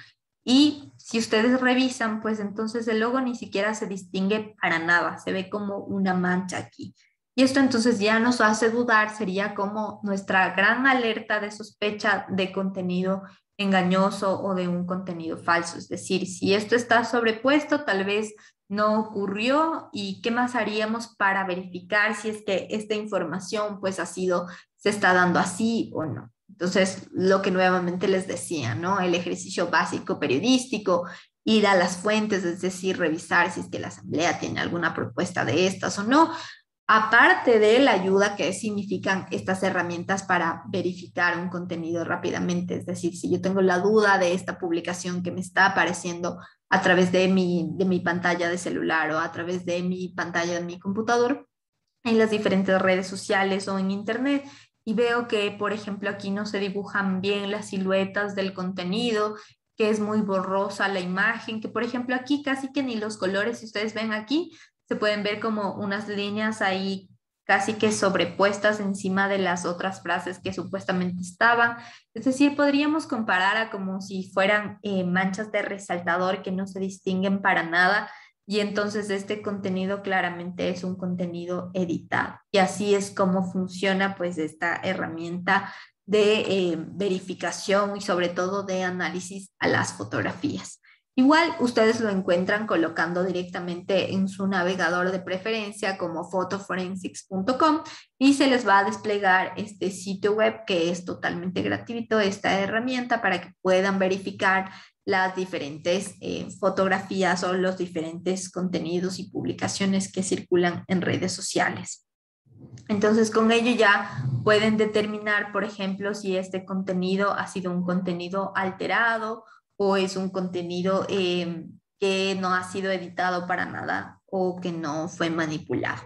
y si ustedes revisan, pues entonces el logo ni siquiera se distingue para nada, se ve como una mancha aquí. Y esto entonces ya nos hace dudar, sería como nuestra gran alerta de sospecha de contenido engañoso o de un contenido falso. Es decir, si esto está sobrepuesto, tal vez no ocurrió, y qué más haríamos para verificar si es que esta información pues se está dando así o no. Entonces, lo que nuevamente les decía, ¿no? El ejercicio básico periodístico, ir a las fuentes, es decir, revisar si es que la asamblea tiene alguna propuesta de estas o no, aparte de la ayuda que significan estas herramientas para verificar un contenido rápidamente. Es decir, si yo tengo la duda de esta publicación que me está apareciendo a través de mi pantalla de celular o a través de mi pantalla de mi computador, en las diferentes redes sociales o en internet, y veo que, por ejemplo, aquí no se dibujan bien las siluetas del contenido, que es muy borrosa la imagen, que por ejemplo aquí casi que ni los colores, si ustedes ven aquí, se pueden ver como unas líneas ahí casi que sobrepuestas encima de las otras frases que supuestamente estaban. Es decir, podríamos comparar a como si fueran manchas de resaltador que no se distinguen para nada, y entonces este contenido claramente es un contenido editado. Y así es como funciona pues esta herramienta de verificación y sobre todo de análisis a las fotografías. Igual ustedes lo encuentran colocando directamente en su navegador de preferencia como photoforensics.com, y se les va a desplegar este sitio web que es totalmente gratuito, esta herramienta, para que puedan verificar las diferentes fotografías o los diferentes contenidos y publicaciones que circulan en redes sociales. Entonces, con ello ya pueden determinar, por ejemplo, si este contenido ha sido un contenido alterado o es un contenido que no ha sido editado para nada o que no fue manipulado.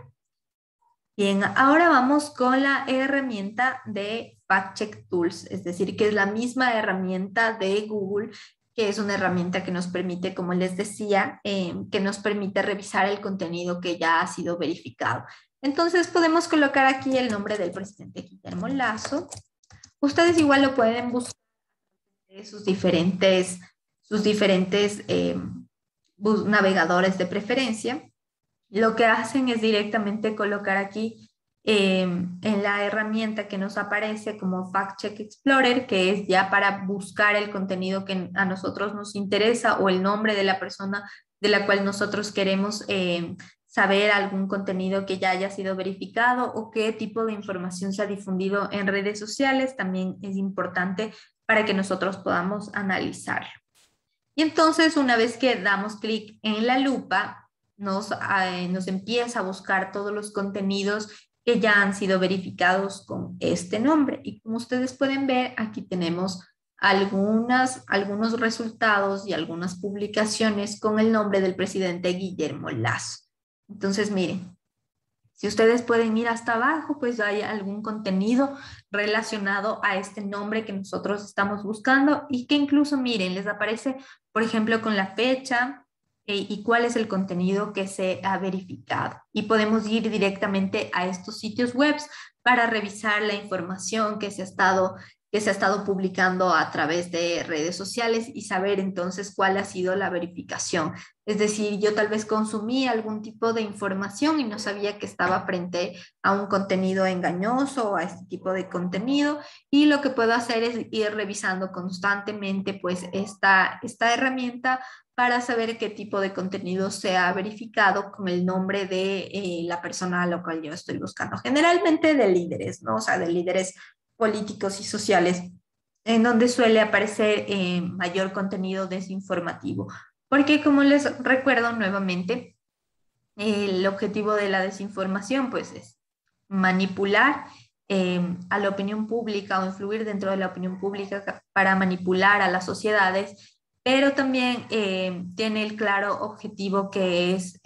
Bien, ahora vamos con la herramienta de Fact Check Tools, es decir, que es la misma herramienta de Google, que es una herramienta que nos permite, como les decía, que nos permite revisar el contenido que ya ha sido verificado. Entonces podemos colocar aquí el nombre del presidente Guillermo Lasso. Ustedes igual lo pueden buscar en sus diferentes navegadores de preferencia. Lo que hacen es directamente colocar aquí en la herramienta que nos aparece como Fact Check Explorer, que es ya para buscar el contenido que a nosotros nos interesa o el nombre de la persona de la cual nosotros queremos saber algún contenido que ya haya sido verificado o qué tipo de información se ha difundido en redes sociales. También es importante para que nosotros podamos analizarlo. Y entonces, una vez que damos clic en la lupa, nos empieza a buscar todos los contenidos que ya han sido verificados con este nombre. Y como ustedes pueden ver, aquí tenemos algunos resultados y algunas publicaciones con el nombre del presidente Guillermo Lasso. Entonces, miren, si ustedes pueden ir hasta abajo, pues hay algún contenido relacionado a este nombre que nosotros estamos buscando, y que incluso, miren, les aparece, por ejemplo, con la fecha y cuál es el contenido que se ha verificado. Y podemos ir directamente a estos sitios web para revisar la información que se ha estado publicando a través de redes sociales y saber entonces cuál ha sido la verificación. Es decir, yo tal vez consumí algún tipo de información y no sabía que estaba frente a un contenido engañoso o a este tipo de contenido, y lo que puedo hacer es ir revisando constantemente pues esta herramienta para saber qué tipo de contenido se ha verificado con el nombre de la persona a la cual yo estoy buscando. Generalmente de líderes, ¿no? O sea, de líderes políticos y sociales en donde suele aparecer mayor contenido desinformativo. Porque como les recuerdo nuevamente, el objetivo de la desinformación pues es manipular a la opinión pública o influir dentro de la opinión pública para manipular a las sociedades, pero también tiene el claro objetivo que es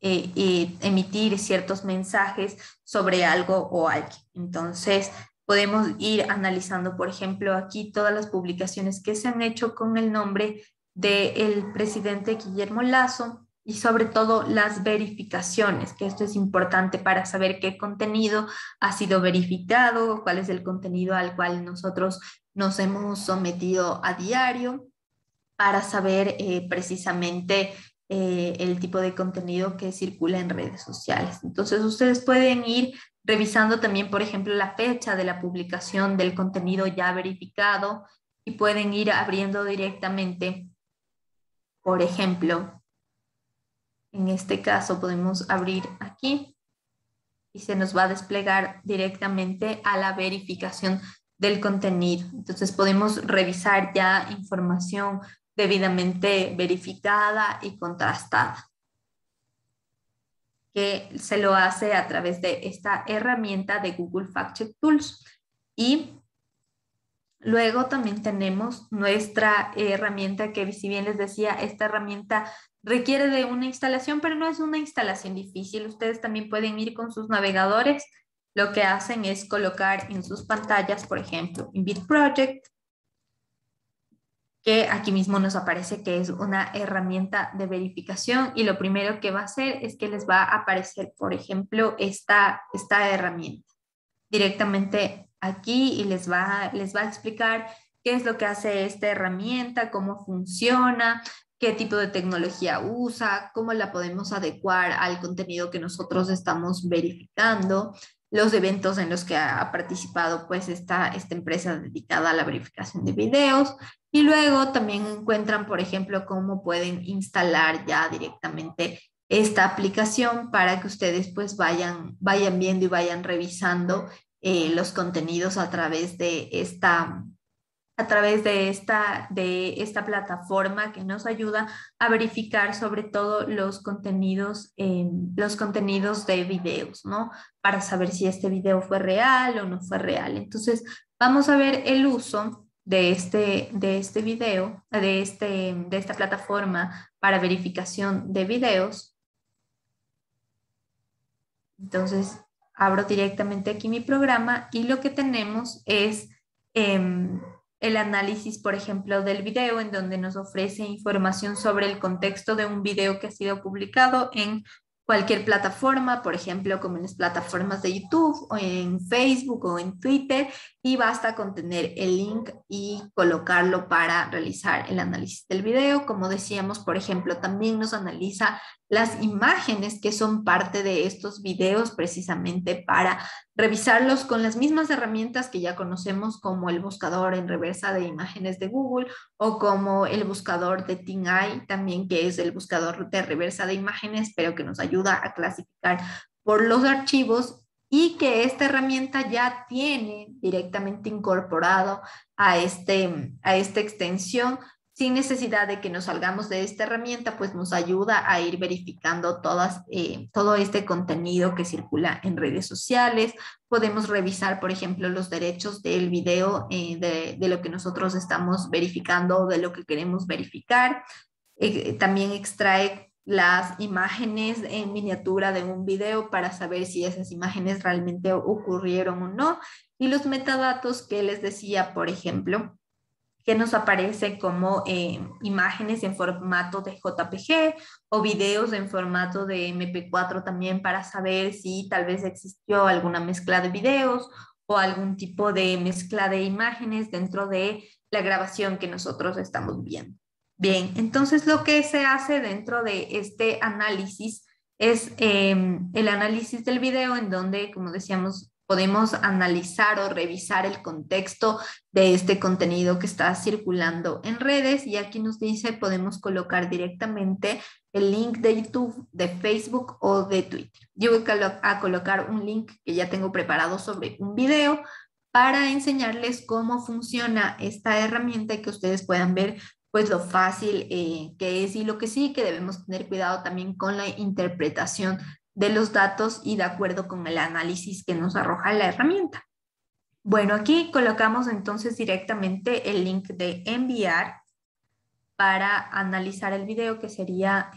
emitir ciertos mensajes sobre algo o alguien. Entonces, podemos ir analizando, por ejemplo, aquí todas las publicaciones que se han hecho con el nombre del presidente Guillermo Lasso y sobre todo las verificaciones, que esto es importante para saber qué contenido ha sido verificado, cuál es el contenido al cual nosotros nos hemos sometido a diario, para saber precisamente el tipo de contenido que circula en redes sociales. Entonces, ustedes pueden ir revisando también, por ejemplo, la fecha de la publicación del contenido ya verificado y pueden ir abriendo directamente, por ejemplo, en este caso podemos abrir aquí y se nos va a desplegar directamente a la verificación del contenido. Entonces podemos revisar ya información debidamente verificada y contrastada, que se lo hace a través de esta herramienta de Google Fact Check Tools. Y luego también tenemos nuestra herramienta que, si bien les decía, esta herramienta requiere de una instalación, pero no es una instalación difícil. Ustedes también pueden ir con sus navegadores. Lo que hacen es colocar en sus pantallas, por ejemplo, Invite Project, que aquí mismo nos aparece que es una herramienta de verificación, y lo primero que va a hacer es que les va a aparecer, por ejemplo, esta herramienta directamente aquí, y les va a explicar qué es lo que hace esta herramienta, cómo funciona, qué tipo de tecnología usa, cómo la podemos adecuar al contenido que nosotros estamos verificando, los eventos en los que ha participado pues esta empresa dedicada a la verificación de videos. Y luego también encuentran, por ejemplo, cómo pueden instalar ya directamente esta aplicación para que ustedes pues vayan viendo y vayan revisando los contenidos a través de esta plataforma, que nos ayuda a verificar sobre todo los contenidos de videos, ¿no? Para saber si este video fue real o no fue real. Entonces, vamos a ver el uso de este video, de esta plataforma para verificación de videos. Entonces, abro directamente aquí mi programa y lo que tenemos es el análisis, por ejemplo, del video, en donde nos ofrece información sobre el contexto de un video que ha sido publicado en cualquier plataforma, por ejemplo, como en las plataformas de YouTube o en Facebook o en Twitter, y basta con tener el link y colocarlo para realizar el análisis del video. Como decíamos, por ejemplo, también nos analiza las imágenes que son parte de estos videos, precisamente para revisarlos con las mismas herramientas que ya conocemos, como el buscador en reversa de imágenes de Google, o como el buscador de TinEye también, que es el buscador de reversa de imágenes, pero que nos ayuda a clasificar por los archivos, y que esta herramienta ya tiene directamente incorporado a esta extensión. Sin necesidad de que nos salgamos de esta herramienta, pues nos ayuda a ir verificando todo este contenido que circula en redes sociales. Podemos revisar, por ejemplo, los derechos del video, de lo que nosotros estamos verificando o de lo que queremos verificar. También extrae las imágenes en miniatura de un video para saber si esas imágenes realmente ocurrieron o no. Y los metadatos que les decía, por ejemplo, que nos aparecen como imágenes en formato de JPG o videos en formato de MP4 también, para saber si tal vez existió alguna mezcla de videos o algún tipo de mezcla de imágenes dentro de la grabación que nosotros estamos viendo. Bien, entonces lo que se hace dentro de este análisis es el análisis del video, en donde, como decíamos, podemos analizar o revisar el contexto de este contenido que está circulando en redes, y aquí nos dice, podemos colocar directamente el link de YouTube, de Facebook o de Twitter. Yo voy a colocar un link que ya tengo preparado sobre un video para enseñarles cómo funciona esta herramienta y que ustedes puedan ver pues lo fácil que es y lo que sí, que debemos tener cuidado también con la interpretación de los datos y de acuerdo con el análisis que nos arroja la herramienta. Bueno, aquí colocamos entonces directamente el link de enviar para analizar el video, que sería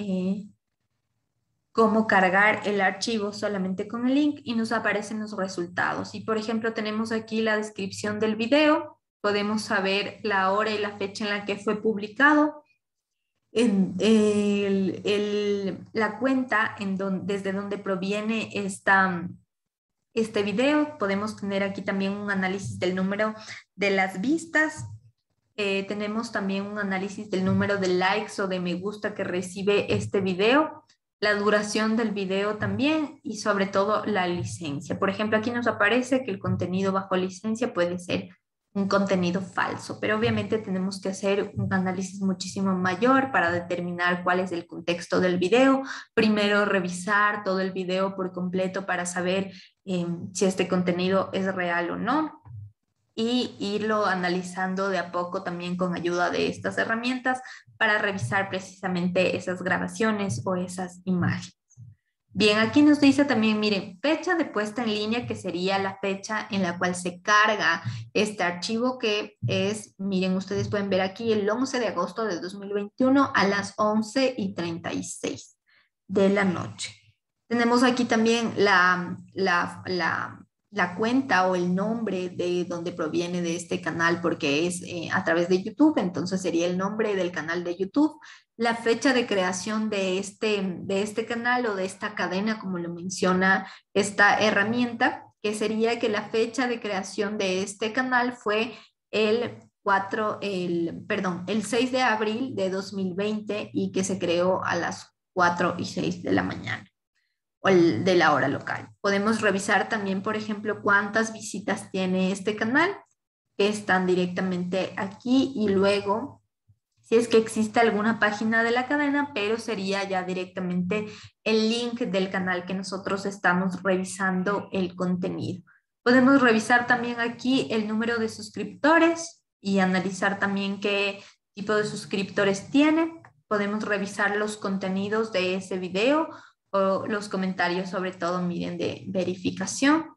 cómo cargar el archivo solamente con el link y nos aparecen los resultados. Y por ejemplo, tenemos aquí la descripción del video, podemos saber la hora y la fecha en la que fue publicado, la cuenta desde donde proviene este video. Podemos tener aquí también un análisis del número de las vistas. Tenemos también un análisis del número de likes o de me gusta que recibe este video, la duración del video también y sobre todo la licencia. Por ejemplo, aquí nos aparece que el contenido bajo licencia puede ser un contenido falso, pero obviamente tenemos que hacer un análisis muchísimo mayor para determinar cuál es el contexto del video. Primero revisar todo el video por completo para saber si este contenido es real o no, y irlo analizando de a poco también con ayuda de estas herramientas para revisar precisamente esas grabaciones o esas imágenes. Bien, aquí nos dice también, miren, fecha de puesta en línea, que sería la fecha en la cual se carga este archivo, que es, miren, ustedes pueden ver aquí el 11 de agosto de 2021 a las 11:36 de la noche. Tenemos aquí también la cuenta o el nombre de donde proviene de este canal, porque es a través de YouTube, entonces sería el nombre del canal de YouTube, la fecha de creación de este canal o de esta cadena, como lo menciona esta herramienta, que sería que la fecha de creación de este canal fue el 6 de abril de 2020 y que se creó a las 4:06 de la mañana o de la hora local. Podemos revisar también, por ejemplo, cuántas visitas tiene este canal, que están directamente aquí, y luego si es que existe alguna página de la cadena, pero sería ya directamente el link del canal que nosotros estamos revisando el contenido. Podemos revisar también aquí el número de suscriptores y analizar también qué tipo de suscriptores tiene. Podemos revisar los contenidos de ese video o los comentarios, sobre todo, miren, de verificación,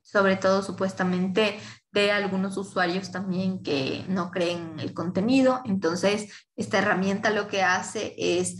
sobre todo supuestamente de algunos usuarios también que no creen el contenido. Entonces, esta herramienta lo que hace es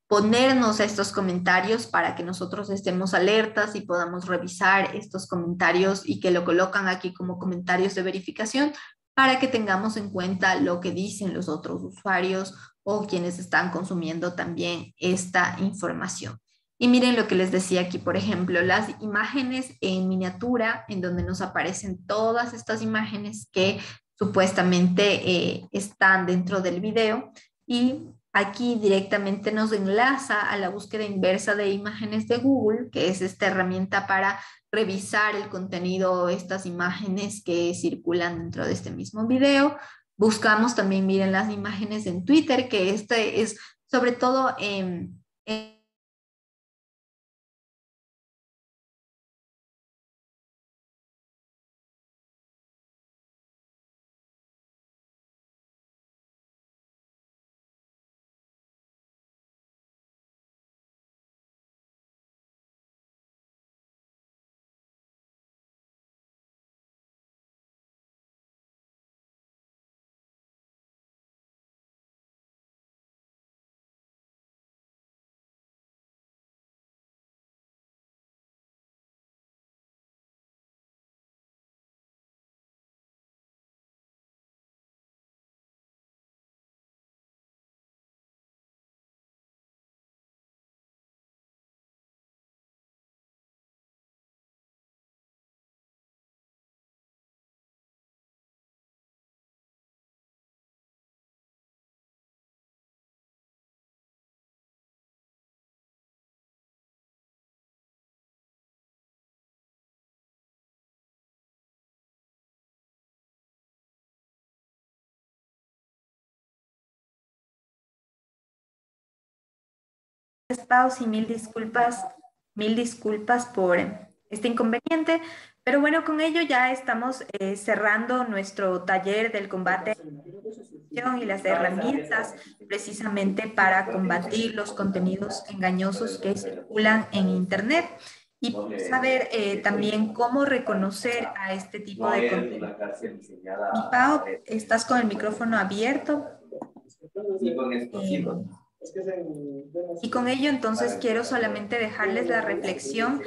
ponernos estos comentarios para que nosotros estemos alertas y podamos revisar estos comentarios y que lo colocan aquí como comentarios de verificación para que tengamos en cuenta lo que dicen los otros usuarios o quienes están consumiendo también esta información. Y miren lo que les decía aquí, por ejemplo, las imágenes en miniatura, en donde nos aparecen todas estas imágenes que supuestamente están dentro del video, y aquí directamente nos enlaza a la búsqueda inversa de imágenes de Google, que es esta herramienta para revisar el contenido, estas imágenes que circulan dentro de este mismo video. Buscamos también, miren, las imágenes en Twitter, que este es sobre todo Paz, y mil disculpas por este inconveniente, Pero bueno, con ello ya estamos cerrando nuestro taller del combate y las herramientas precisamente para combatir los contenidos engañosos que circulan en Internet y saber también cómo reconocer a este tipo de contenido. Mi Pau, ¿estás con el micrófono abierto? Y con ello entonces quiero solamente dejarles la reflexión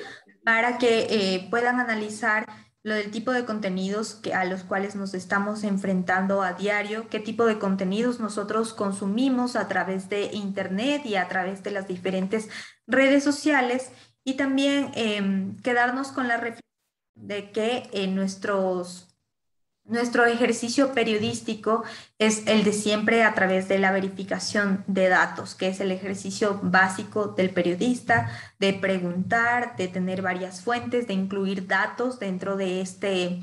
para que puedan analizar lo del tipo de contenidos a los cuales nos estamos enfrentando a diario, qué tipo de contenidos nosotros consumimos a través de Internet y a través de las diferentes redes sociales, y también quedarnos con la reflexión de que nuestro ejercicio periodístico es el de siempre a través de la verificación de datos, que es el ejercicio básico del periodista, de preguntar, de tener varias fuentes, de incluir datos dentro de este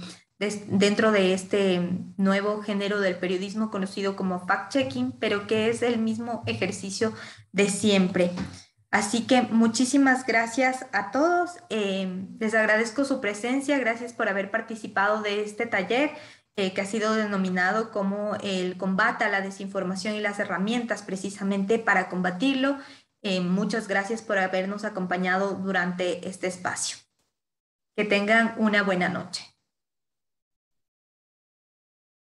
nuevo género del periodismo conocido como fact-checking, pero que es el mismo ejercicio de siempre. Así que muchísimas gracias a todos. Les agradezco su presencia. Gracias por haber participado de este taller que ha sido denominado como el combate a la desinformación y las herramientas precisamente para combatirlo. Muchas gracias por habernos acompañado durante este espacio. Que tengan una buena noche.